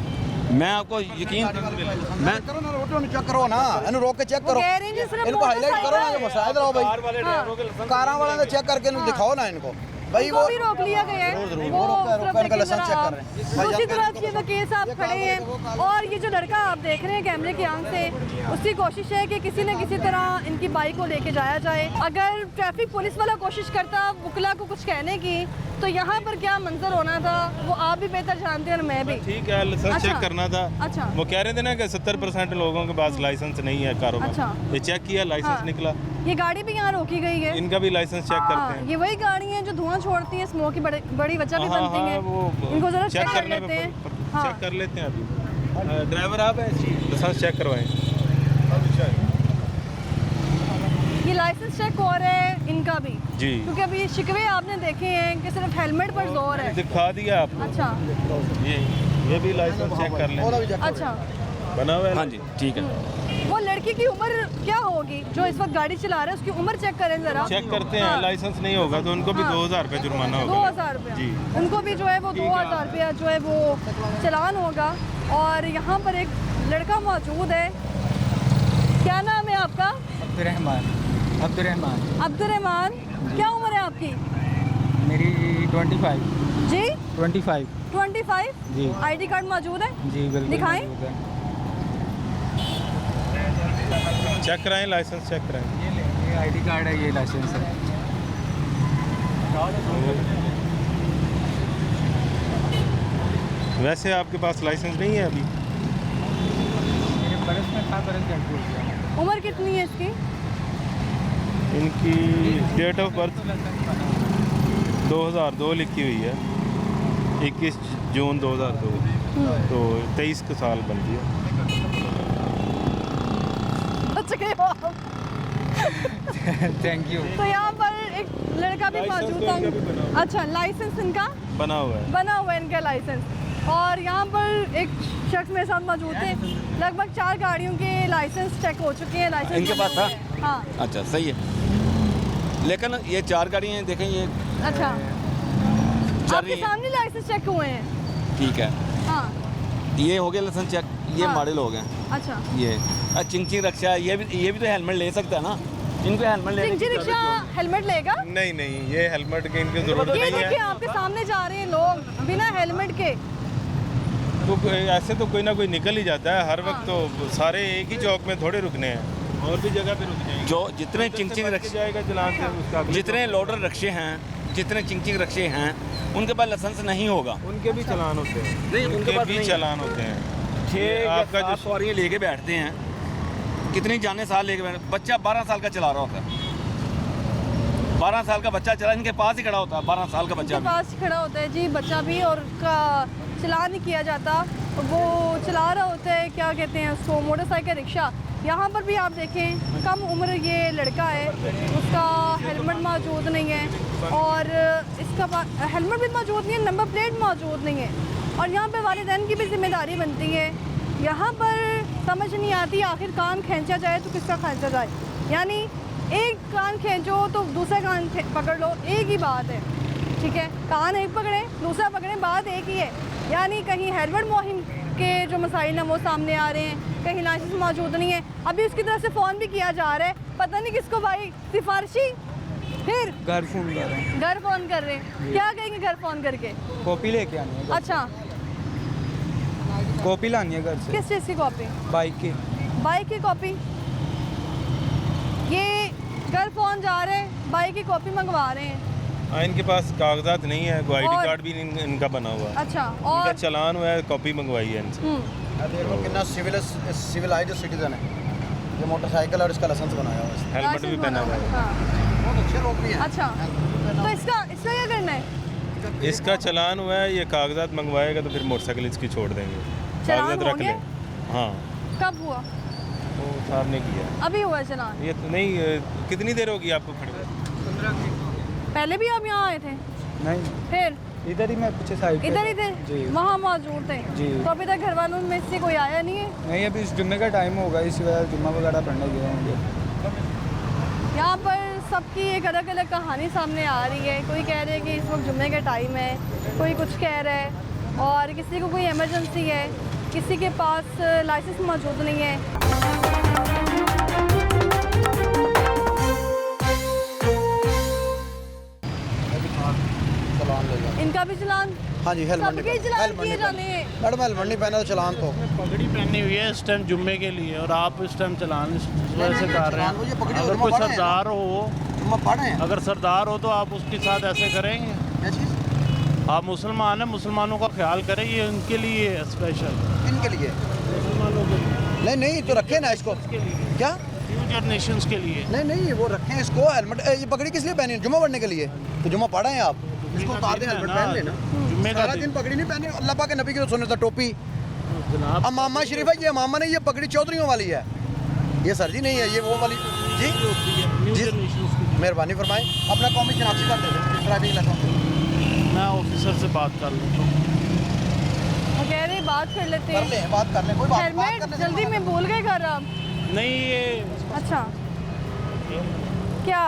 मैं आपको यकीन मैं करो ना, रोड चेक करो ना, इन्हें रोक के चेक करो, कह रहे हैं जी सिर्फ इनको हाईलाइट करो ना, जो मसाइल रहो भाई। कार वाले ड्राइवरों के लाइसेंस कारा वाले ने चेक करके इन्हें दिखाओ ना इनको भाई। वो भी रोक लिया गया है, वो रोका, इनका लाइसेंस चेक कर रहे हैं। दूसरी तरफ ये वकील साहब खड़े हैं और ये जो लड़का आप देख रहे हैं कैमरे की आंख से, उसकी कोशिश है कि किसी न किसी तरह इनकी बाइक को लेके जाया जाए। अगर ट्रैफिक पुलिस वाला कोशिश करता वकला को कुछ कहने की, तो यहाँ पर क्या मंजर होना था वो आप भी बेहतर जानते हैं और मैं भी। ठीक है, लाइसेंस अच्छा। चेक करना था। अच्छा। वो कह रहे थे ना कि 70% लोगों के पास लाइसेंस नहीं है कारों में। अच्छा। ये चेक किया, लाइसेंस हाँ। निकला। ये गाड़ी भी यहाँ रोकी गई है, इनका भी लाइसेंस चेक करते हैं। ये वही गाड़ी है जो धुआं छोड़ती है, स्मोक की बड़ी वजह भी हाँ, बनती हाँ, है। वो इनको जरा चेक चेक कर करने लेते हैं। पे हाँ। चेक कर लेते हैं अभी। ड्राइवर आप हैं, लाइसेंस चेक करवाएं। ये लाइसेंस चेक हो रहा है इनका भी जी। क्योंकि अभी शिकवे आपने देखे हैं कि सिर्फ हेलमेट पर जोर है। दिखा दिया आपको। अच्छा। ये भी लाइसेंस चेक कर लें। अच्छा। बना हुआ है। हाँ जी ठीक है। वो लड़की की उम्र क्या होगी जो इस वक्त गाड़ी चला रहा है? उसकी उम्र चेक करें जरा। चेक करते हैं। हाँ। लाइसेंस नहीं होगा तो उनको भी हाँ। 2000 रुपये जुर्माना होगा। 2000 रुपया जी। उनको भी जो है वो 2000 रुपया जो है वो चलान होगा। और यहाँ पर एक लड़का मौजूद है, क्या नाम है आपका? अब्दुर्रहमान। अब्दुर्रहमान, क्या उम्र है आपकी? मेरी 25। जी 25 25। जी। आईडी कार्ड मौजूद है? जी बिल्कुल दिखाएं। चेक कराएं, लाइसेंस चेक कराएं। ये आईडी कार्ड है, ये लाइसेंस है। वैसे आपके पास लाइसेंस नहीं है अभी? मेरे बरस में था, बरस कैंसिल हो गया। उम्र कितनी है इसकी? इनकी डेट ऑफ बर्थ 2002 लिखी हुई है, 21 जून 2002। तो 23 के साल बनती है। बच गए हो आप। Thank you. तो यहाँ पर एक लड़का भी मौजूद था। अच्छा, लाइसेंस इनका बना हुआ है। बना हुआ है इनका लाइसेंस। और यहाँ पर एक शख्स मेरे साथ मौजूद थे। लगभग 4 गाड़ियों के लाइसेंस चेक हो चुके हैं। लाइसेंस इनके पास था? हाँ। अच्छा, सही है। लेकिन ये 4 गाड़ियाँ देखें, ये अच्छा, चल आपके रही हैं। सामने लाइसेंस चेक हुए हैं? ठीक है, हाँ। ये हो गया लाइसेंस चेक, ये हाँ। मॉडल हो गए। अच्छा, ये चिंग रक्षा, ये भी तो हेलमेट ले सकता है ना। इनको हेलमेट लेने चिंची की रिक्शा हेलमेट लेगा? नहीं नहीं, ये हेलमेट की इनकी जरूरत ये नहीं देखिए, है। आपके सामने जा रहे हैं लोग बिना हेलमेट के। तो ऐसे तो कोई ना कोई निकल ही जाता है हर वक्त। तो सारे एक ही चौक में थोड़े रुकने हैं, और भी जगह पे रुक जाएंगे। जो जितने चिंग रख रक्षा, जाएगा चलान से उसका अगले जितने लोडर रक्षे हैं, जितने चिंग रक्षे हैं, उनके पास लाइसेंस नहीं होगा। उनके भी चलान होते हैं। नहीं, उनके पास भी नहीं है। चलान होते हैं। 6 या आपका 7 जो सवारियाँ लेके बैठते हैं, कितनी जाने साल लेके बैठे। बच्चा 12 साल का चला रहा होता है, 12 साल का बच्चा चला, इनके पास ही खड़ा होता है 12 साल का बच्चा उनके भी। पास खड़ा होता है जी बच्चा भी, और उसका चलान नहीं किया जाता। वो चला रहा होता है, क्या कहते हैं उसको, मोटरसाइकिल रिक्शा। यहाँ पर भी आप देखें, कम उम्र ये लड़का है, उसका हेलमेट मौजूद नहीं है, और इसका हेलमेट भी मौजूद नहीं है, नंबर प्लेट मौजूद नहीं है। और यहाँ पे वालिदैन की भी जिम्मेदारी बनती है। यहाँ पर समझ नहीं आती आखिर कान खींचा जाए तो किसका खींचा जाए। यानी एक कान खींचो तो दूसरा कान पकड़ लो, एक ही बात है। ठीक है, कान एक पकड़े दूसरा पकड़े, बात एक ही है। यानी कहीं हेलमेट मुहिम के जो मसाइल हैं वो सामने आ रहे हैं, कहीं लाइसेंस मौजूद नहीं है। अभी उसकी तरफ से फ़ोन भी किया जा रहा है, पता नहीं किसको भाई, सिफारिशी। फिर घर फोन कर रहे हैं, घर फ़ोन कर रहे हैं, क्या कहेंगे घर फ़ोन करके? कॉपी लेके आनी है। अच्छा, कॉपी लानी है घर से, किस चीज़ की कॉपी? बाइक की। बाइक की कॉपी। ये घर फ़ोन जा रहे हैं, बाइक की कॉपी मंगवा रहे हैं। इनके पास कागजात नहीं है, कोई और- ID कार्ड भी नहीं इनका बना हुआ है। अच्छा, इनका और चलान हुआ है, कॉपी मंगवाई है इनसे। देखो कितना सिविलाइज्ड सिटीजन है। ये मोटरसाइकिल और इसका लाइसेंस बनाया हुआ है। हेलमेट भी पहना हुआ है। हाँ। बहुत अच्छे लोग भी हैं। अच्छा, तो इसका क्या करना है? इसका चलान हुआ है, ये कागजात मंगवाएगा तो फिर मोटरसाइकिल इसकी छोड़ देंगे। चलान कागजात हो रख गया? लें। हाँ, कब हुआ? वो साहब ने किया। अभी हुआ है चलान? ये तो नहीं, कितनी देर होगी आपको खड़े हुए? पहले भी आप यहाँ आए थे? नहीं, फिर इधर ही मैं पीछे साइड पे इधर ही थे? जी। वहाँ मौजूद थे? जी। तो अभी तक घर वालों में से कोई आया नहीं है? नहीं, अभी इस जुम्मे का टाइम होगा, इसी वजह से जुम्मा वगैरह पढ़ने गए होंगे। यहाँ पर सबकी एक अलग अलग कहानी सामने आ रही है। कोई कह रहे हैं कि इस वक्त जुम्मे का टाइम है, कोई कुछ कह रहा है, और किसी को कोई इमरजेंसी है, किसी के पास लाइसेंस मौजूद नहीं है। चलान ले लो। इनका भी चलान? हाँ जी, हेलमेट सबके चलान किए जाने हैं। मैडम हेलमेट नहीं पहना तो चलान तो पगड़ी पहनी हुई है इस टाइम जुम्मे के लिए, और आप इस टाइम चलान इस वजह से कर रहे चलान वो ये हैं। पगड़ी अगर जुम्मा कोई पढ़े हैं सरदार हो, जुम्मा पढ़े हैं। अगर सरदार हो तो आप उसके साथ ऐसे करेंगे? क्या चीज़? आप मुसलमान हैं, मुसलमानों का ख्याल करें, ये उनके लिए है स्पेशल, इनके लिए मुसलमानों के लिए, नहीं तो रखे ना इसको। क्या? फ्यूचर नेशंस के लिए। नहीं वो रखें इसको। हेलमेट ये पगड़ी किस लिए पहनी है? जुम्मा पढ़ने के लिए। तो जुम्मा पढ़ा है आप, इसको उतार दें, हेलमेट पहन लेना। जुम्मे का सारा दिन पगड़ी नहीं पहनी। अल्लाह पाक के नबी की तो सुन्नत है टोपी। जनाब, अमामा शरीफ है, ये अमामा नहीं, ये पगड़ी चौधरीयों वाली है। ये सर जी नहीं है, ये वो वाली जी। फ्यूचर नेशंस के मेहरबानी फरमाएं, अपना कौमी शनाख्ती कर देते ड्राइविंग लाइसेंस। लिए। मैं ऑफिसर से बात कर लेता हूँ। वो कह रहे हैं बात कर लेते कर हैं। ले, बात कर ले, कोई बात हेलमेट करने से जल्दी मना में भूल गए घर आप? नहीं, ये अच्छा, क्या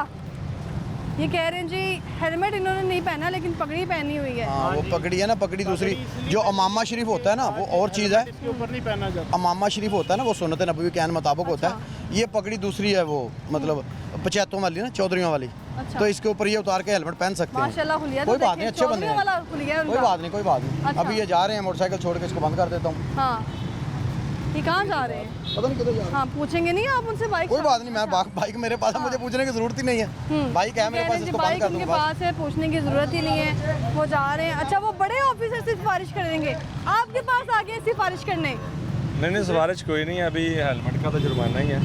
ये कह रहे हैं जी, हेलमेट इन्होंने नहीं पहना लेकिन पगड़ी पहनी हुई है। हाँ, वो पगड़ी है ना, पगड़ी दूसरी जो अमामा शरीफ होता है ना, वो और चीज़ है। इसके ऊपर नहीं पहना जाता। अमामा शरीफ होता है ना, वो सुन्नत नबवी के मुताबिक होता है। ये पगड़ी दूसरी है, वो मतलब पंचायतों वाली ना, चौधरीयों वाली। अच्छा। तो इसके ऊपर ये उतार के हेलमेट पहन सकते हैं। माशाल्लाह हुलिया तो कोई बात देखिए, नहीं, अच्छे बंदे चौधरी वाला हैं। हुलिया है कोई उनका। बात नहीं, कोई बात नहीं। अच्छा। अभी ये जा रहे हैं, मोटरसाइकिल छोड़ के इसको बंद कर देता हूँ। हाँ, ये कहाँ जा रहे हैं? पता नहीं किधर जा रहे हैं। हाँ, पूछेंगे नहीं आप उनसे? बाइक कोई बात नहीं, मैं बाइक मेरे पास है, मुझे पूछने की जरूरत ही नहीं है। बाइक है मेरे पास, इसको बंद बाइक कर उनके दूंगा। पास है, पूछने की जरूरत ही नहीं है, वो जा रहे हैं। अच्छा, वो बड़े ऑफिसर से सिफारिश करेंगे, आपके पास आगे सिफारिश करने? नहीं, सिफारिश कोई नहीं है, अभी हेलमेट का तो जुर्माना ही है।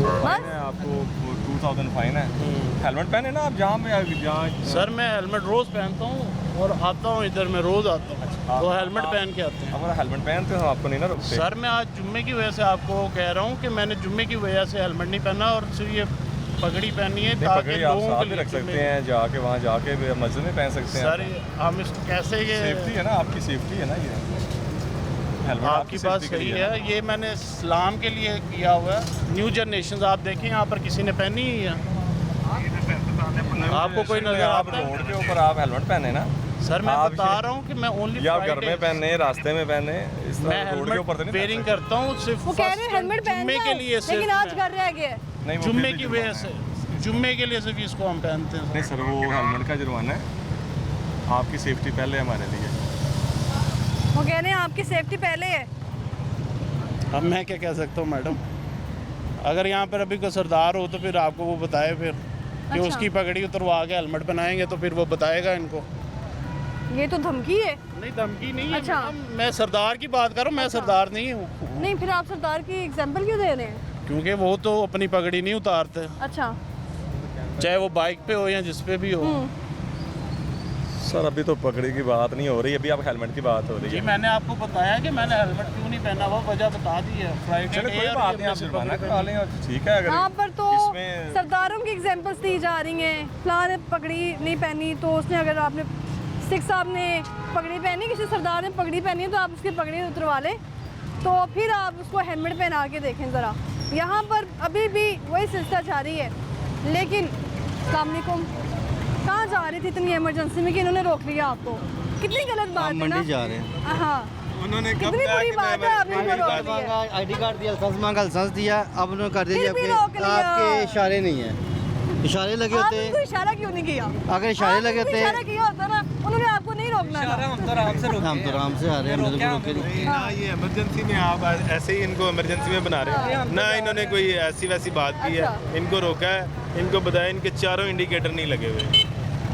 बस आपको 2000 फाइन है। हेलमेट पहने ना आप, जहाँ में जहाँ सर मैं हेलमेट रोज़ पहनता हूँ, और आता हूँ इधर, मैं रोज़ आता हूँ, तो हेलमेट पहन के आते हैं। अगर हेलमेट पहनते हो आपको नहीं ना रोकते। सर मैं आज जुम्मे की वजह से आपको कह रहा हूँ कि मैंने जुम्मे की वजह से हेलमेट नहीं पहना और सिर्फ ये पगड़ी पहनी है ताकि पगड़ी आप लोगों साथ के भी लिए रख सकते हैं, जाके वहाँ जाके भी मस्जिद में पहन सकते हैं। सर हम इसको कैसे ये सेफ्टी है ना, आपकी सेफ्टी है ना ये हेलमेट आपकी बात safety के सही लिए है। ये मैंने इस्लाम के लिए किया हुआ है। न्यू जनरेशन आप देखें यहाँ पर किसी ने पहनी ही है, आपको कोई नजर आप आता है? रोड के ऊपर आप हेलमेट पहने ना सर मैं आप बता रहा हूँ कि मैं ओनली या आप घर में पहने, रास्ते में पहने, इस मैं तरह रोड के ऊपर तो हेलमेट नहीं वेयरिंग करता हूँ सिर्फ वो कह रहे हैं हेलमेट पहन जुम्मे के लिए सिर्फ लेकिन आज मैं- घर रह गए। नहीं, वो जुम्मे फिर भी की वजह से जुम्मे के लिए सिर्फ इसको हम पहनते हैं। नहीं सर, वो हेलमेट का जुर्माना है, आपकी सेफ्टी पहले हमारे लिए। वो कह रहे हैं आपकी सेफ्टी पहले है। अब मैं क्या कह सकता हूँ मैडम, अगर यहाँ पर अभी कोई सरदार हो तो फिर आपको वो बताए फिर कि अच्छा। उसकी पगड़ी उतरवा के हेलमेट बनाएंगे तो फिर वो बताएगा इनको। ये तो धमकी है। नहीं धमकी नहीं है अच्छा। मैडम, मैं सरदार की बात कर रहा हूँ, मैं सरदार नहीं हूँ। नहीं फिर आप सरदार की एग्जाम्पल क्यों दे रहे हैं? क्योंकि वो तो अपनी पगड़ी नहीं उतारते, अच्छा। चाहे वो बाइक पे हो या जिस पे भी हो। सर अभी तो पगड़ी की बात नहीं हो रही, अभी आप हेलमेट की बात हो रही जी है। मैंने आपको बताया कि मैंने हेलमेट क्यों नहीं पहना, वो वजह बता दी है। फ्राइडे चलो कोई बात नहीं, आप जुर्माना करा लें और ठीक है। अगर यहाँ पर तो इसमें सरदारों की एग्जाम्पल्स दी जा रही हैं। फलां ने पगड़ी नहीं पहनी तो उसने, अगर आपने सिख साहब ने पगड़ी पहनी, किसी सरदार ने पगड़ी पहनी है तो आप उसकी पगड़ी उतरवा लें, तो फिर आप उसको हेलमेट पहना के देखें ज़रा। यहाँ पर अभी भी वही सिलसिला जारी है। लेकिन अस्सलाम वालेकुम, कहाँ जा रही थी इतनी इमरजेंसी में कि इन्होंने रोक लिया आपको? कितनी गलत बात है ना। मंडी जा रहे हैं। हाँ, उन्होंने कितनी बुरी बात है, आपने इनको रोक लिया। आईडी कार्ड दिया, लाइसेंस मांगा, लाइसेंस दिया, अब उन्होंने कर दिया फिर भी रोक लिया। आपके इशारे नहीं है, इशारे लगे आप होते उनको इशारा क्यों नहीं किया? अगर इशारे आप लगे उनको होते इशारा किया होता ना, उन्होंने आपको नहीं रोकना था। हम तो आराम से आ रहे हैं, मेरे को रोके नहीं। ना ये इमरजेंसी में आप ऐसे ही इनको इमरजेंसी में बना रहे हैं ना, इन्होंने कोई ऐसी वैसी बात की है, अच्छा। इनको रोका है, इनको बताया इनके चारों इंडिकेटर नहीं लगे हुए।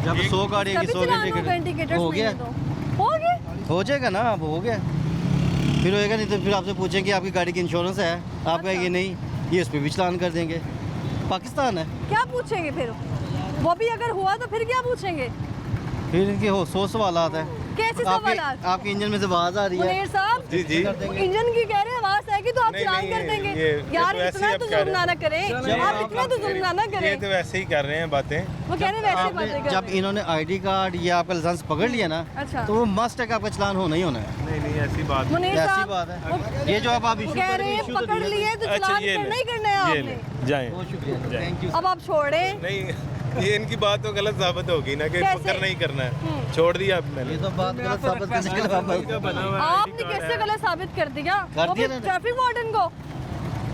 जब 100 गाड़ी कभी 100 चलान होगा इंडिकेटर्स हो गया, नहीं तो हो गया। हो जाएगा ना, अब हो गया, फिर होएगा नहीं तो फिर आपसे पूछेंगे आपकी गाड़ी की इंश्योरेंस है, आप कहेंगे नहीं, ये उस पर भी चलान कर देंगे। पाकिस्तान है, क्या पूछेंगे फिर? वो भी अगर हुआ तो फिर क्या पूछेंगे? फिर इनके 100 सवालात है। कैसे आपके सवालात? आपके इंजन में से आवाज़ आ रही है। मुनीर साहब, जी जी इंजन की कह रहे हैं आवाज आएगी तो आप नहीं, चलान नहीं, कर देंगे। ये यार तो ऐसे इतना ही आप तो कह रहे जुर्म ना करें, आप इतना तो जुर्म ना ये करें। तो वैसे ही कर रहे हैं बातें। वो कह रहे हैं वैसे बातें कर जब रहे हैं। इन्होंने आईडी कार्ड या आपका लाइसेंस पकड़ लिया ना, अच्छा। तो वो मस्ट है कि आपका चलान होना ही होना है। नहीं नहीं ऐसी बात मुनीर ऐसी साहब, बात वो है, ये जो आप वो इशू कह कर रहे रहे हैं हैं, पकड़ लिए तो अच्छा, चलान ये करना ले, ही करना है ये आपने। ले, जाएं। बहुत शुक्रिया, थैंक यू। अब आप छोड़ें। नहीं ये इनकी बात तो गलत साबित होगी ना कि कैसे? करना ही करना है, छोड़ दिया अब मैंने। ये तो बात गलत साबित करने के लिए आपने कैसे गलत साबित कर दिया? कर वो भी दिया ना। ट्रैफिक वार्डन को।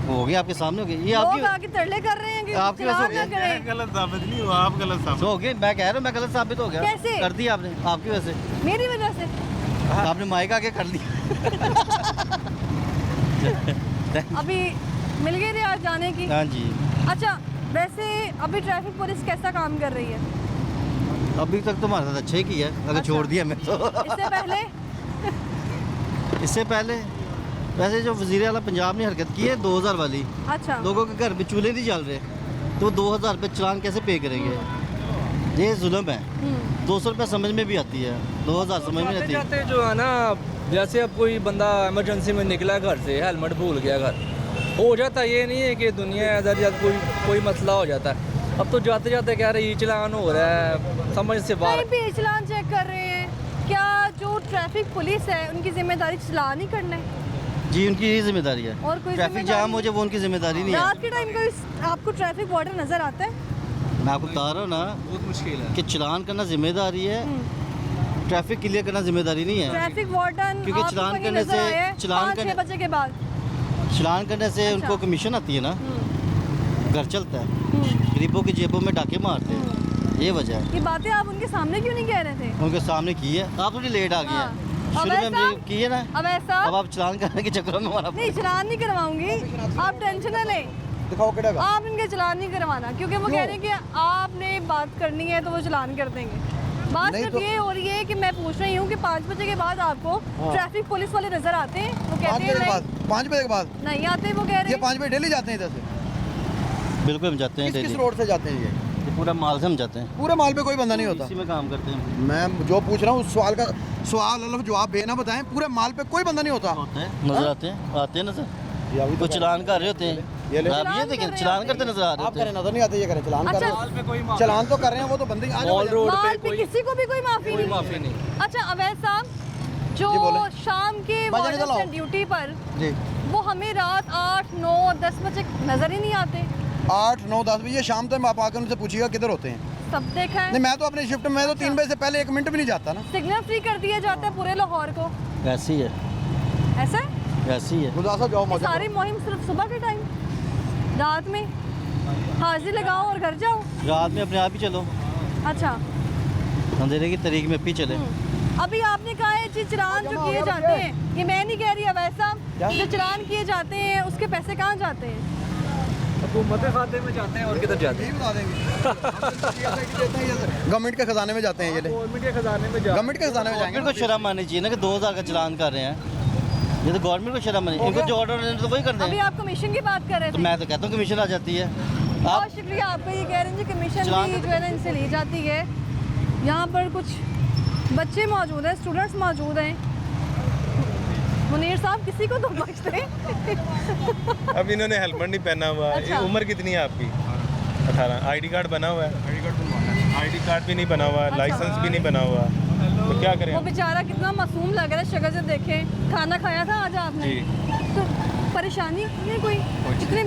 हो गया, आपके सामने हो गया, ये लोग आपकी आके तरले कर रहे हैं कि आपकी वजह से चलान हो ना गया। करें। गलत साबित नहीं हुआ, आप गलत साबित। तो हो गया, मैं कह रहा हूँ मैं गलत साबित हो गया। कैसे? कर दिया आपने, आपकी वजह से। मेरी वजह से आपने माइक आके कर लिया। अभी मिल गई थी आज जाने की। हाँ जी, अच्छा, वैसे अभी ट्रैफिक पुलिस कैसा काम कर रही है? अभी तक तो हमारे साथ अच्छा ही किया है, अगर अच्छा। छोड़ दिया मैं तो। इससे पहले इससे पहले वैसे जो वज़ीर आला पंजाब ने हरकत की है 2000 वाली, अच्छा लोगों के घर पे चूल्हे नहीं जल रहे, तो 2000 रुपये चलान कैसे पे करेंगे? ये जुल्म है। 200 रुपये समझ में भी आती है, 2000 समझ में नहीं आती। जाते जो है ना, जैसे अब कोई बंदा इमरजेंसी में निकला घर से, हेलमेट भूल गया घर, हो जाता है, ये नहीं है कि दुनिया इधर या कोई मसला हो जाता है। अब तो जाते जाते कह रहे ये चलान हो रहा है, समझ से बाहर। कहीं भी चलान चेक कर रहे हैं क्या? जो ट्रैफिक पुलिस है उनकी जिम्मेदारी चलान ही करना है जी, उनकी यही जिम्मेदारी है। और कोई ट्रैफिक जिम्मेदारी जाम हो जाए वो उनकी जिम्मेदारी नहीं है। रात के टाइम का आपको ट्रैफिक वार्डन नजर आता है? मैं आपको बता रहा हूँ ना, बहुत मुश्किल है कि चलान करना जिम्मेदारी है, ट्रैफिक क्लियर करना जिम्मेदारी नहीं है। ट्रैफिक वार्डन क्योंकि आपको चलान कहीं करने नजर से- आया है चलान 5-6 करने- बजे के बाद? चलान करने से अच्छा। उनको कमीशन आती है ना, घर चलता है, गरीबों की जेबों में डाके मारते हैं, ये वजह है। ये बातें आप उनके सामने क्यों नहीं कह रहे थे? उनके सामने की है, आप थोड़ी लेट आ गई हाँ। है, अब शुरू में ऐसा? हमने की है ना, अब ऐसा अब आप चलान करने के चक्करों में हमारा नहीं, चलान नहीं करवाऊंगी, आप टेंशन ना लें। दिखाओ केड़ा आप इनके चलान नहीं करवाना, क्योंकि वो कह रहे हैं कि आपने बात करनी है तो वो चलान कर देंगे। बात नहीं सिर्फ तो- ये हो रही है कि मैं पूछ रही हूँ कि 5 बजे के बाद आपको ट्रैफिक पुलिस वाले नजर आते हैं? वो 5 कहते बजे हैं के नहीं, बाद 5 बजे के बाद नहीं आते, वो कह रहे ये हैं 5 बजे डेली जाते हैं इधर से। बिल्कुल हम जाते हैं किस किस डेली। रोड से जाते हैं ये? पूरा माल से हम जाते हैं, पूरे माल पे कोई बंदा नहीं होता। इसी में काम करते हैं। मैं जो पूछ रहा हूँ उस सवाल का सवाल जवाब बेना बताएं। पूरे माल पे कोई बंदा नहीं होता। नजर आते हैं नजर, कुछ चलान कर रहे होते हैं। आप ये देखें, चलान करते नजर आ रहे आप होते हैं। करें नजर नहीं आते, ये करें चलान कर रहे हैं। चलान तो कर रहे हैं, वो तो बंदे ऑल रोड माल पे पे किसी को भी कोई माफी कोई नहीं। माफी नहीं। अच्छा अवैध साहब, जो जी बोलें। शाम के बजाने वार्डन चलाओ। हैं ड्यूटी पर, जी वो हमें रात 8, 9, 10 बजे नजर ही नहीं आते। 8, 9, 10 बजे शाम तक आप आकर उनसे पूछिएगा किधर होते हैं। सब देखा है। नहीं, मैं तो अपनी शिफ्ट में तो 3 बजे से पहले 1 मिनट भी नहीं जाता ना। सिग्नल फ्री कर दिया जाता है पूरे लाहौर को, ऐसी है, ऐसा ऐसी है। गुजासा जाओ ये सारी मुहिम सिर्फ सुबह के टाइम, रात में हाजिर लगाओ और घर जाओ। रात में अपने आप ही चलो, अच्छा अंधेरे की तरीक में भी चले। अभी आपने कहा है जी चलान जो किए जाते हैं, ये मैं नहीं कह रही है, वैसा जो चलान किए जाते हैं उसके पैसे कहाँ जाते हैं? हुकूमत खाते में जाते हैं और किधर जाते हैं? बता देंगे। गवर्नमेंट के खजाने में जाते हैं ये। गवर्नमेंट के खजाने में गवर्नमेंट के खजाने में जाएंगे। गवर्नमेंट को शर्म आनी चाहिए ना कि 2000 का चलान कर रहे हैं। ये तो गवर्नमेंट को शर्म आनी, इनको जो ऑर्डर तो वही करते अभी हैं। आप कमीशन की बात कर रहे तो थे। मैं तो कहता हूँ कमीशन आ जाती है। बहुत शुक्रिया आपका, ये कह रहे हैं जी कमीशन चलान भी जो है ना इनसे ली जाती है। यहाँ पर कुछ बच्चे मौजूद हैं, स्टूडेंट्स मौजूद हैं। मुनीर साहब किसी को तो बख्श दें। अब इन्होंने हेलमेट नहीं पहना हुआ है। अच्छा। उम्र कितनी है आपकी? 18। आईडी कार्ड बना हुआ है? आईडी कार्ड भी नहीं बना हुआ, लाइसेंस भी नहीं बना हुआ, तो क्या करें? वो बेचारा कितना मासूम लग रहा है शक्ल से देखें। खाना खाया था आज आपने? तो परेशानी है कोई? इतने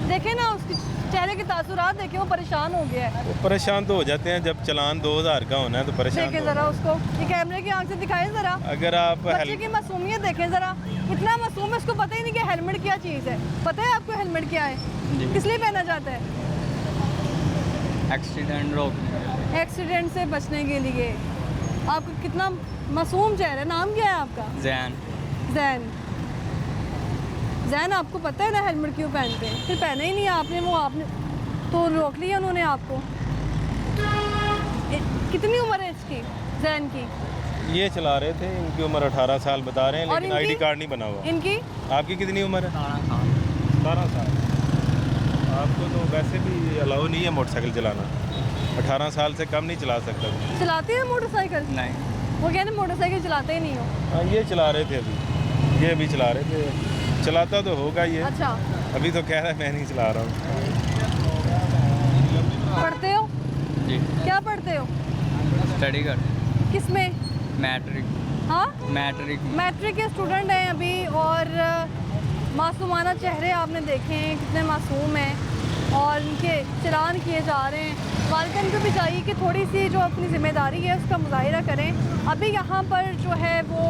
देखे ना उसके चेहरे के तासुरात देखे, वो परेशान हो गया है। वो परेशान तो हो जाते हैं जब चलान 2000 का होना है, तो परेशान देखें तो जरा उसको, ये कैमरे की आंख से दिखाएं जरा। अगर आप बच्चे की मासूमियत देखें जरा, इतना मासूम है, उसको पता ही नहीं कि हेलमेट क्या चीज़ है। पता है आपको हेलमेट क्या है, किस लिए पहना जाता है? एक्सीडेंट रोक। एक्सीडेंट से बचने के लिए। आपका कितना मासूम चेहरा है। नाम क्या है आपका? जैन। जैन। जैन, आपको पता है ना हेलमेट क्यों पहनते हैं? फिर पहना ही नहीं आपने, वो आपने तो रोक लिया उन्होंने आपको। कितनी उम्र है इसकी, जैन की? ये चला रहे थे, इनकी उम्र 18 साल बता रहे हैं, और लेकिन इनकी? आईडी कार्ड नहीं बना हुआ। इनकी? आपकी कितनी उम्र है? 18 साल। आपको तो वैसे भी अलाउ नहीं है मोटरसाइकिल चलाना। 18 साल से कम नहीं चला सकता। चलाते हैं मोटरसाइकिल? नहीं। वो कहते हैं मोटरसाइकिल चलाते ही नहीं हो। हाँ, ये चला रहे थे अभी, ये भी चला रहे थे। चलाता तो होगा ये। अच्छा। अभी तो कह रहा है मैं नहीं चला रहा हूँ। पढ़ते हो? जी। क्या पढ़ते हो? स्टडी कर। किस में? मैट्रिक। हाँ, मैट्रिक। मैट्रिक के स्टूडेंट हैं अभी। और मासूमाना चेहरे आपने देखे हैं, कितने मासूम हैं, और इनके चलान किए जा रहे हैं। वालिदैन को भी चाहिए कि थोड़ी सी जो अपनी ज़िम्मेदारी है उसका मुजाहिरा करें। अभी यहाँ पर जो है वो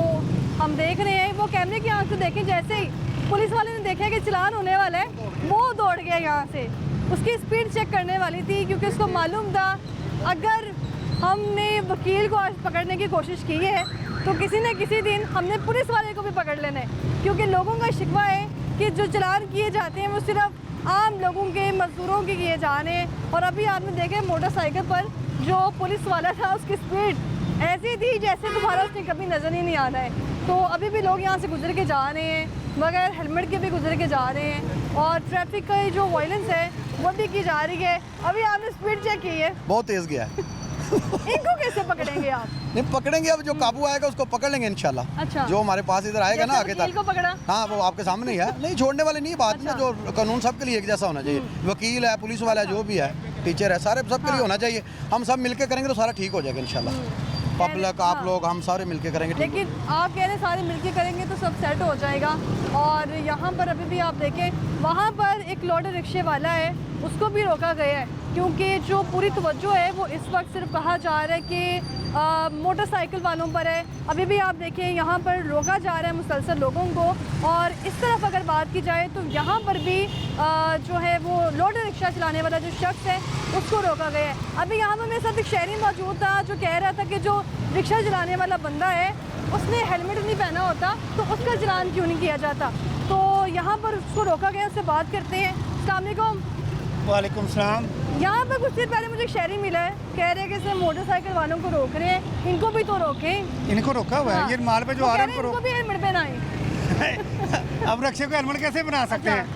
हम देख रहे हैं, वो कैमरे की आंख से देखें, जैसे ही पुलिस वाले ने देखा कि चलान होने वाला है, वो दौड़ गया यहाँ से। उसकी स्पीड चेक करने वाली थी, क्योंकि उसको मालूम था अगर हमने वकील को आज पकड़ने की कोशिश की है तो किसी न किसी दिन हमने पुलिस वाले को भी पकड़ लेना है। क्योंकि लोगों का शिकवा है कि जो चलान किए जाते हैं वो सिर्फ आम लोगों के, मजदूरों के किए जा रहे हैं। और अभी आपने देखे मोटरसाइकिल पर जो पुलिस वाला था, उसकी स्पीड ऐसी थी जैसे तुम्हारा उसने कभी नज़र ही नहीं आना है। तो अभी भी लोग यहाँ से गुजर के जा रहे हैं, बगैर हेलमेट के भी गुजर के जा रहे हैं। और ट्रैफिक का जो वायलेंस है वो भी की जा रही है। अभी आपने स्पीड चेक की है, बहुत तेज़ गया है। इनको कैसे पकड़ेंगे आप? नहीं पकड़ेंगे, अब जो काबू आएगा उसको पकड़ लेंगे इंशाल्लाह। अच्छा। जो हमारे पास इधर आएगा ना आगे वकील तक। को पकड़ा? हाँ, वो आपके सामने ही है। नहीं छोड़ने वाले नहीं बात ना, जो कानून सबके लिए एक जैसा होना चाहिए। वकील है, पुलिस वाला है, जो भी है, टीचर है, सारे सबके लिए होना चाहिए। हम सब मिलके करेंगे तो सारा ठीक हो जाएगा इंशाल्लाह। पब्लिक, आप लोग, हम सारे मिलके करेंगे। लेकिन आप कह रहे हैं सारे मिलके करेंगे तो सब सेट हो जाएगा। और यहाँ पर अभी भी आप देखें, वहाँ पर एक लोडर रिक्शे वाला है, उसको भी रोका गया है, क्योंकि जो पूरी तवज्जो है वो इस वक्त सिर्फ कहा जा रहा है कि मोटरसाइकिल वालों पर है। अभी भी आप देखें यहाँ पर रोका जा रहा है मुसलसल लोगों को। और इस तरफ अगर बात की जाए तो यहाँ पर भी जो है वो लोडर रिक्शा चलाने वाला जो शख्स है उसको रोका गया है। अभी यहाँ पर मेरे साथ एक शहरी मौजूद था जो कह रहा था कि जो रिक्शा चलाने वाला बंदा है उसने हेलमेट नहीं पहना होता तो उसका चलान क्यों नहीं किया जाता। तो यहाँ पर उसको रोका गया, उससे बात करते हैं। अस्सलाम वालेकुम। वालेकुम सलाम। यहाँ पर कुछ देर पहले मुझे एक शहरी मिला है, कह रहे हैं कि सिर्फ मोटरसाइकिल वालों को रोक रहे हैं, इनको भी तो रोकें। इनको रोका हुआ है, ये माल पे जो आ रहा है इनको भी हेलमेट पहनाएं। अब रिक्शे को हेलमेट कैसे बना सकते हैं?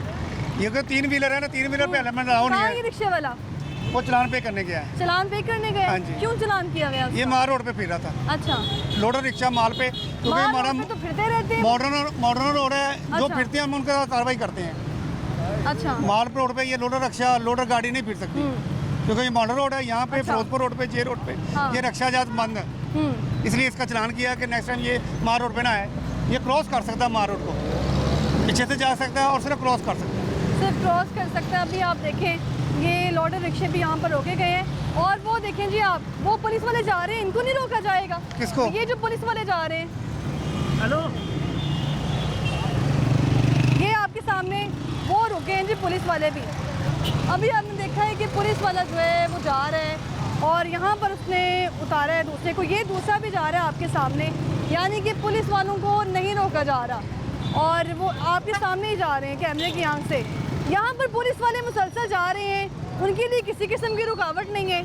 ये कोई 3 व्हीलर है ना, 3 व्हीलर पे हेलमेट लाओ नहीं कहाँ है। ये रिक्शे वाला? वो चालान पे करने गया है। चालान पे करने गए? हाँ जी। क्यों चालान किया गया? ये माल रोड पे फिर रहा था। अच्छा, लोडर रिक्शा माल पे, क्योंकि माल हमारा रोड पे तो फिरते रहते हैं। मॉडर्न रोड है, जो अच्छा। फिरते हैं हम उनका कार्रवाई करते हैं। अच्छा, माल रोड पे ये लोडर रिक्शा लोडर गाड़ी नहीं फिर सकती, क्योंकि ये मॉडर्न रोड है। यहाँ पे अच्छा। फिरोजपुर रोड पे, जे रोड पे हाँ। ये रिक्शा जात बंद है, इसलिए इसका चालान किया कि नेक्स्ट टाइम ये माल रोड पे ना आए। ये क्रॉस कर सकता है माल रोड को, पीछे से जा सकता है और सिर्फ क्रॉस कर सकता है। सिर्फ क्रॉस कर सकता है। अभी आप देखें ये लोडर रिक्शे भी यहाँ पर रोके गए हैं, और वो देखें जी आप, वो पुलिस वाले जा रहे हैं, इनको नहीं रोका जाएगा? किसको? ये जो पुलिस वाले जा रहे हैं, हेलो, ये आपके सामने वो रुके हैं जी पुलिस वाले भी। अभी आपने देखा है कि पुलिस वाला जो है वो जा रहा है, और यहाँ पर उसने उतारा है दूसरे को, ये दूसरा भी जा रहा है आपके सामने, यानी कि पुलिस वालों को नहीं रोका जा रहा, और वो आपके सामने ही जा रहे हैं कैमरे की आंख से। यहाँ पर पुलिस वाले मुसलसल जा रहे हैं, उनके लिए किसी किस्म की रुकावट नहीं है।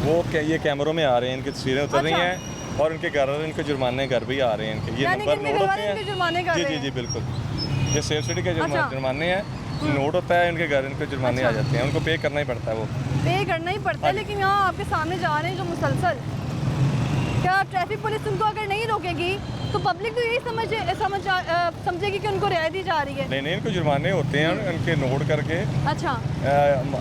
वो ये कैमरों में आ रहे हैं, इनकी तस्वीरें उतर रही अच्छा। हैं और उनके घर इनके जुर्माने घर भी आ रहे हैं इनके। ये यानी कि नंबर इनके नोट घर होते वाले इनके जुर्माने कर हैं। जी रहे जी हैं। जी बिल्कुल, ये सेफ सिटी के अच्छा। जुर्माने हैं, नोट होता है इनके घर, इनके जुर्माने आ जाते हैं, उनको पे करना ही पड़ता है। वो पे करना ही पड़ता है, लेकिन यहाँ आपके सामने जा रहे हैं जो मुसलसल, क्या ट्रैफिक पुलिस उनको अगर नहीं रोकेगी तो पब्लिक तो यही समझेगी कि उनको रियायत दी जा रही है? नहीं, इनको जुर्माने होते हैं, उनके नोट करके। अच्छा,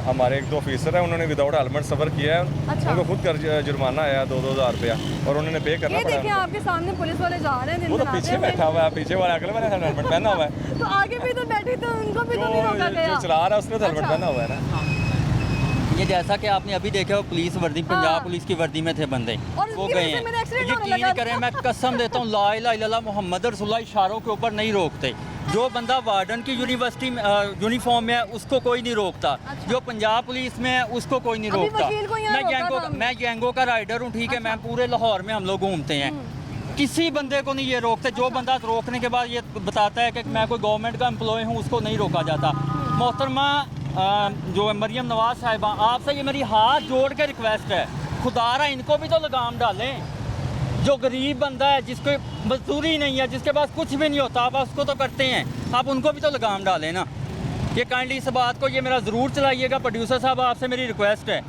हमारे एक दो ऑफिसर हैं, उन्होंने विदाउट हेलमेट सफ़र किया है। अच्छा। उनको खुद कर जुर्माना आया 2,000 रुपया, और उन्होंने पे करना ये पड़ा देखिए उनको। आपके सामने पुलिस वाले जा रहे हैं, वो तो पीछे बैठा हुआ है, पीछे वाला अगले वाले हेलमेट पहना हुआ है। तो आगे भी तो बैठे, तो उनको भी तो नहीं रोका गया? जो चला रहा है उसने तो हेलमेट अच्छा। पहना हुआ है ना। ये जैसा कि आपने अभी देखा वो पुलिस वर्दी, हाँ। पंजाब पुलिस की वर्दी में थे बंदे, और वो उसकी गए वजह से हैं। मेरा एक्सीडेंट होने यकीन लगा। करें, मैं कसम देता हूँ ला इलाहा इल्लल्लाह मोहम्मद रसूलुल्लाह, इशारों के ऊपर नहीं रोकते। जो बंदा वार्डन की यूनिवर्सिटी में यूनिफॉर्म में है उसको कोई नहीं रोकता, जो पंजाब पुलिस में है उसको कोई नहीं अभी रोकता। वकील को यहाँ रोका था। मैं गैंगो का राइडर हूँ, ठीक है, मैं पूरे लाहौर में हम लोग घूमते हैं, किसी बंदे को नहीं ये रोकते। जो बंदा रोकने के बाद ये बताता है कि मैं कोई गवर्नमेंट का एम्प्लॉय हूँ, उसको नहीं रोका जाता। मोहतरमा जो है मरियम नवाज साहिबा, आपसे ये मेरी हाथ जोड़ के रिक्वेस्ट है, खुदारा इनको भी तो लगाम डालें। जो गरीब बंदा है, जिसको मजदूरी नहीं है, जिसके पास कुछ भी नहीं होता, आप उसको तो करते हैं, आप उनको भी तो लगाम डालें ना। ये काइंडली इस बात को ये मेरा ज़रूर चलाइएगा। प्रोड्यूसर साहब, आपसे मेरी रिक्वेस्ट है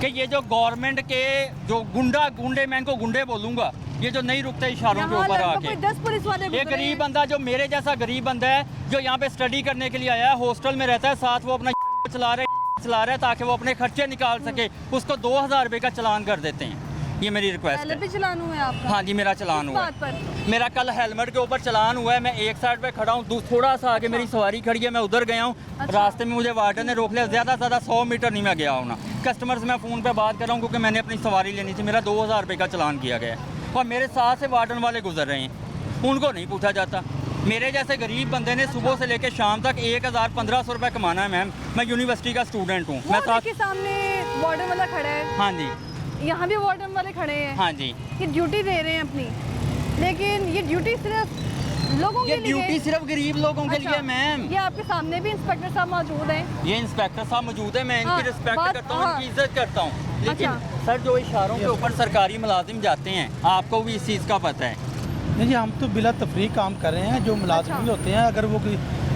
कि ये जो गवर्नमेंट के जो गुंडे, मैं इनको गुंडे बोलूँगा, ये जो नहीं रुकते इशारों के ऊपर आके, 10 पुलिस वाले ये गरीब बंदा, जो मेरे जैसा गरीब बंदा है, जो यहाँ पे स्टडी करने के लिए आया है, हॉस्टल में रहता है, साथ वो अपना चला रहा है ताकि वो अपने खर्चे निकाल सके, उसको 2,000 रुपये का चालान कर देते हैं। ये मेरी रिक्वेस्ट पहले है। भी चालान हुआ है आपका? हाँ जी, मेरा चालान किस हुआ बात पर? है। मेरा कल हेलमेट के ऊपर चालान हुआ है। मैं एक साइड पे खड़ा हूँ, थोड़ा सा आगे मेरी सवारी खड़ी है, मैं उधर गया हूँ। अच्छा। रास्ते में मुझे वार्डन ने रोक लिया, ज़्यादा से ज़्यादा 100 मीटर नहीं मैं गया हूँ ना। कस्टमर से मैं फ़ोन पे बात कर रहा हूँ क्योंकि मैंने अपनी सवारी लेनी थी, मेरा 2,000 रुपये का चालान किया गया है, और मेरे साथ से वार्डन वाले गुजर रहे हैं, उनको नहीं पूछा जाता। मेरे जैसे गरीब बंदे ने सुबह से लेकर शाम तक 1,000-1,500 रुपये कमाना है। मैम, मैं यूनिवर्सिटी का स्टूडेंट हूँ। मैं साथ के सामने वार्डन वाला खड़ा है। हाँ जी, यहाँ भी वार्डन वाले खड़े हैं। हाँ जी, ये ड्यूटी दे रहे हैं अपनी, लेकिन ये ड्यूटी सिर्फ लोगों के ये लिए, ड्यूटी सिर्फ गरीब लोगों के लिए। मैम, ये आपके सामने भी इंस्पेक्टर साहब मौजूद हैं। ये इंस्पेक्टर साहब मौजूद है, मैं हाँ, इनकी रिस्पेक्ट बात- करता हूँ, हाँ। इनकी इज्जत करता हूँ, लेकिन अच्छा। सर जो इशारों के ऊपर सरकारी मुलाजिम जाते हैं, आपको भी इस चीज़ का पता है। नहीं जी, हम तो बिला तफरीक काम कर रहे हैं। जो मुलाजिम होते हैं, अगर वो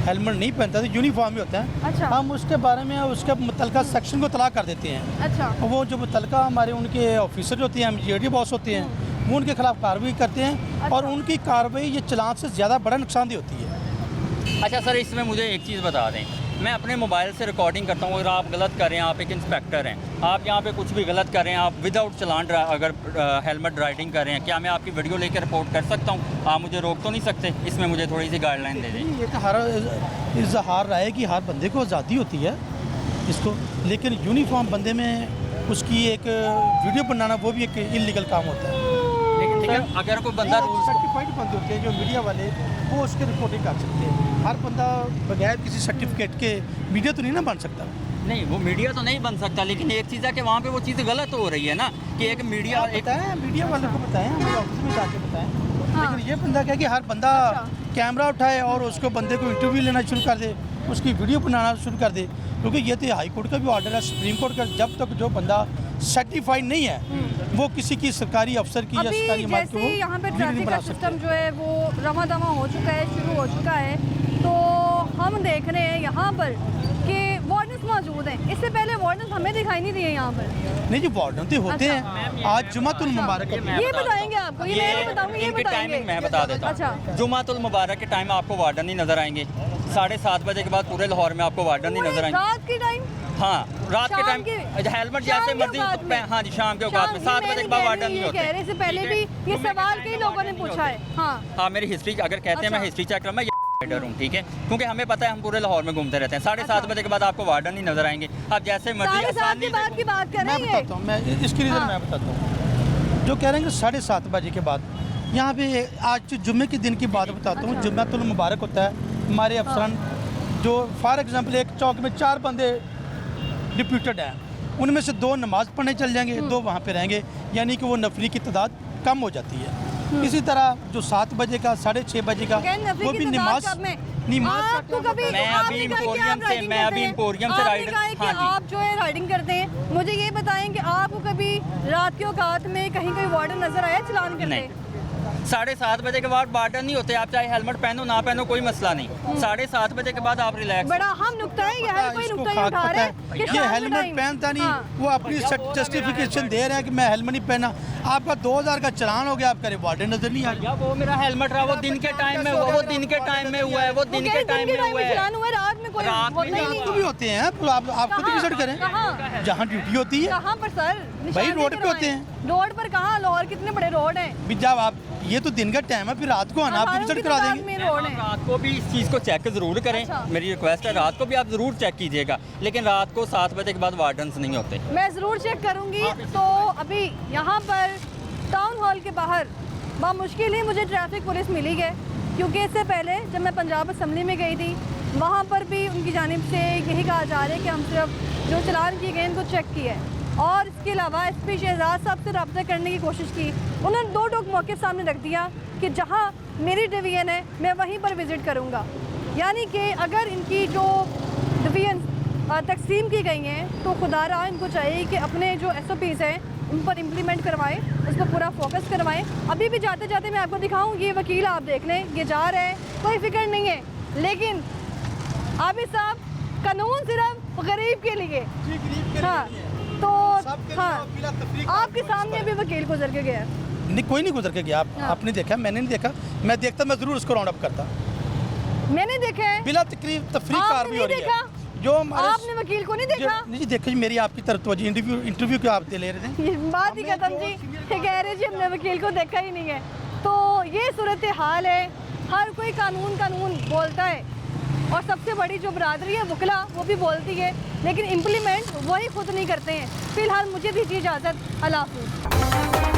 हेलमेट नहीं पहनता तो यूनिफॉर्म में होता है, अच्छा। हम उसके बारे में उसके मुतलका सेक्शन को तलाक कर देते हैं। अच्छा। वो जो मुतलका हमारे उनके ऑफिसर होते हैं, MGD बॉस होते हैं, वो उनके खिलाफ कार्रवाई करते हैं, और उनकी कार्रवाई ये चालान से ज़्यादा बड़ा नुकसानदेह होती है। अच्छा सर, इसमें मुझे एक चीज़ बता दें, मैं अपने मोबाइल से रिकॉर्डिंग करता हूँ, अगर आप गलत कर रहे हैं, आप एक इंस्पेक्टर हैं, आप यहाँ पे कुछ भी गलत कर रहे हैं, आप विदाउट चालान अगर हेलमेट राइडिंग कर रहे हैं, क्या मैं आपकी वीडियो लेकर रिपोर्ट कर सकता हूँ? आप मुझे रोक तो नहीं सकते? इसमें मुझे थोड़ी सी गाइडलाइन दे दें। ये तो हर इजहार राय की हर बंदे को आज़ादी होती है इसको, लेकिन यूनिफॉर्म बंदे में उसकी एक वीडियो बनाना वो भी एक इलीगल काम होता है। लेकिन ठीक है, अगर कोई बंदा रूल्स सर्टिफाइड बंदे होते हैं जो मीडिया वाले, वो उसकी रिपोर्टिंग कर सकते हैं। हर बंदा बगैर किसी सर्टिफिकेट के मीडिया तो नहीं ना बन सकता। नहीं, वो मीडिया तो नहीं बन सकता, लेकिन एक चीज़ है कि वहाँ पे वो चीज़ गलत हो रही है ना, कि एक मीडिया मीडिया वालों को बताएं, हमारे ऑफिस में जाके बताएं। लेकिन ये बंदा क्या कि हर बंदा कैमरा उठाए और उसको बंदे को इंटरव्यू लेना शुरू कर दे, उसकी वीडियो बनाना शुरू कर दे, क्योंकि ये तो हाई कोर्ट का भी ऑर्डर है, सुप्रीम कोर्ट का, जब तक जो बंदा सर्टिफाइड नहीं है वो किसी की सरकारी अफसर की या सरकारी इमारत जैसे यहाँ पे ट्रैफिक का सिस्टम जो है वो रवा दवा हो चुका है, शुरू हो चुका है, तो हम देख रहे हैं यहाँ पर कि वार्डन मौजूद हैं। इससे पहले वार्डन हमें दिखाई नहीं दिए यहाँ पर। नहीं जी, वार्डन तो होते हैं। आज जुमातुल मुबारक ये बताएंगे आपको, ये मैं बताऊंगी, ये इनकी बताएंगे। टाइमिंग मैं बता देता अच्छा। हूँ। जुमातुल मुबारक के टाइम आपको वार्डन नहीं नजर आएंगे। 7:30 बजे के बाद पूरे लाहौर में आपको वार्डन नहीं नजर आएंगे। रात के टाइम? हाँ, रात के टाइम हेलमेट जैसे मर्जी। हाँ जी, शाम के औकात में 7 बजे के बाद वार्डन नहीं होते। कह रहे से पहले भी ये सवाल कई लोगों ने पूछा है। हाँ, मेरी हिस्ट्री अगर कहते हैं मैं हिस्ट्री चेक करूँ, मैं राइडर हूँ, ठीक है, क्योंकि हमें पता है हम पूरे लाहौर में घूमते रहते हैं। 7:30 बजे के बाद आपको वार्डन नहीं नजर आएंगे। आप जैसे मर्जी आसानी की बात कर रहे मैं बताता हूँ, मैं इसकी रीज़न मैं बताता हूँ। जो कह रहे हैं कि 7:30 बजे के बाद, यहाँ पे आज जुम्मे के दिन की बात बताता हूँ। जुम्मतुल मुबारक होता है। हमारे अफसरान जो फॉर एग्जांपल एक चौक में 4 बंदे डिप्यूटेड हैं, उनमें से 2 नमाज पढ़ने चल जाएंगे, 2 वहाँ पे रहेंगे, यानी कि वो नफरी की तादाद कम हो जाती है। इसी तरह जो 7 बजे का 6:30 बजे का वो भी नमाज आपको कभी मैं अभी एम्पोरियम से राइड आप जो है राइडिंग करते हैं, मुझे ये बताएं कि आपको कभी रात के औकात में कहीं कोई वार्डन नजर आया चलान करते? 7:30 बजे के बाद वार्डन नहीं होते। आप चाहे हेलमेट पहनो ना पहनो कोई मसला नहीं। 7:30 बजे के बाद आप रिलैक्स। बड़ा अहम नुक्ता है, ये हर कोई नुक्ता ही उठा रहा है। ये हेलमेट पहनता नहीं, वो अपनी जस्टिफिकेशन दे रहे हैं कि मैं हेलमेट नहीं पहना। आपका 2000 का चलान हो गया, आपका वार्डन नजर नहीं आ रहा। वो मेरा हेलमेट रहा, वो दिन के टाइम में हुआ, वो दिन के टाइम में हुआ है, वो दिन के टाइम में हुआ है। रात में कोई रात भी होते हैं, आप खुद विजिट करें जहाँ ड्यूटी होती है। कहाँ पर सर? भाई रोड पे होते हैं। रोड पर कहाँ? लाहौर कितने बड़े रोड हैं। जब आप ये तो दिन का टाइम है, फिर रात को आना, आप विजिट करा देंगे। रात को भी इस चीज़ को चेक ज़रूर करें। मेरी रिक्वेस्ट है, रात को भी आप ज़रूर चेक कीजिएगा, लेकिन रात को 7 बजे के बाद वार्डन्स नहीं होते। मैं ज़रूर चेक करूँगी। तो अभी यहाँ पर टाउन हॉल के बाहर बामुश्किल ही मुझे ट्रैफिक पुलिस मिली है, क्योंकि इससे पहले जब मैं पंजाब असम्बली में गई थी, वहाँ पर भी उनकी जानिब से यही कहा जा रहा है कि हम सिर्फ जो चलान किए गए उनको चेक किए है। और इसके अलावा SP शहजाद साहब से रब्ता करने की कोशिश की, उन्होंने 2 टोक मौके सामने रख दिया कि जहाँ मेरी डिवीज़न है मैं वहीं पर विज़िट करूँगा। यानी कि अगर इनकी जो डिवीज़न तकसीम की गई हैं, तो खुदारा इनको चाहिए कि अपने जो SOPs हैं उन पर इम्प्लीमेंट करवाएं, उस पर पूरा फोकस करवाएं। अभी भी जाते जाते मैं आपको दिखाऊँ, ये वकील आप देख लें, ये जा रहे हैं, कोई फिक्र नहीं है। लेकिन आबिद साहब, कानून सिर्फ गरीब के लिए। हाँ, तो हाँ, आपके सामने अभी वकील गुजर के गया? नहीं, कोई नहीं गुजर के गया। आपने देखा? मैंने नहीं देखा। मैं देखता, मैं जरूर उसको राउंड अप करता। मैंने देखा है बिला तकरीब तफरीक कार्रवाई हो रही है। जो आपने वकील को नहीं देखा? नहीं देखो जी, मेरी आपकी तरफ तो इंटरव्यू क्यों आप ले रहे थे? ये बात ही खत्म जी। ये कह रहे जी हमने वकील को देखा ही नहीं है। तो ये सूरत हाल है। हर कोई कानून बोलता है, और सबसे बड़ी जो बरादरी है वकला, वो भी बोलती है, लेकिन इम्प्लीमेंट वही खुद नहीं करते हैं। फिलहाल मुझे दीजिए इजाज़त। अल्लाह हाफ़िज़।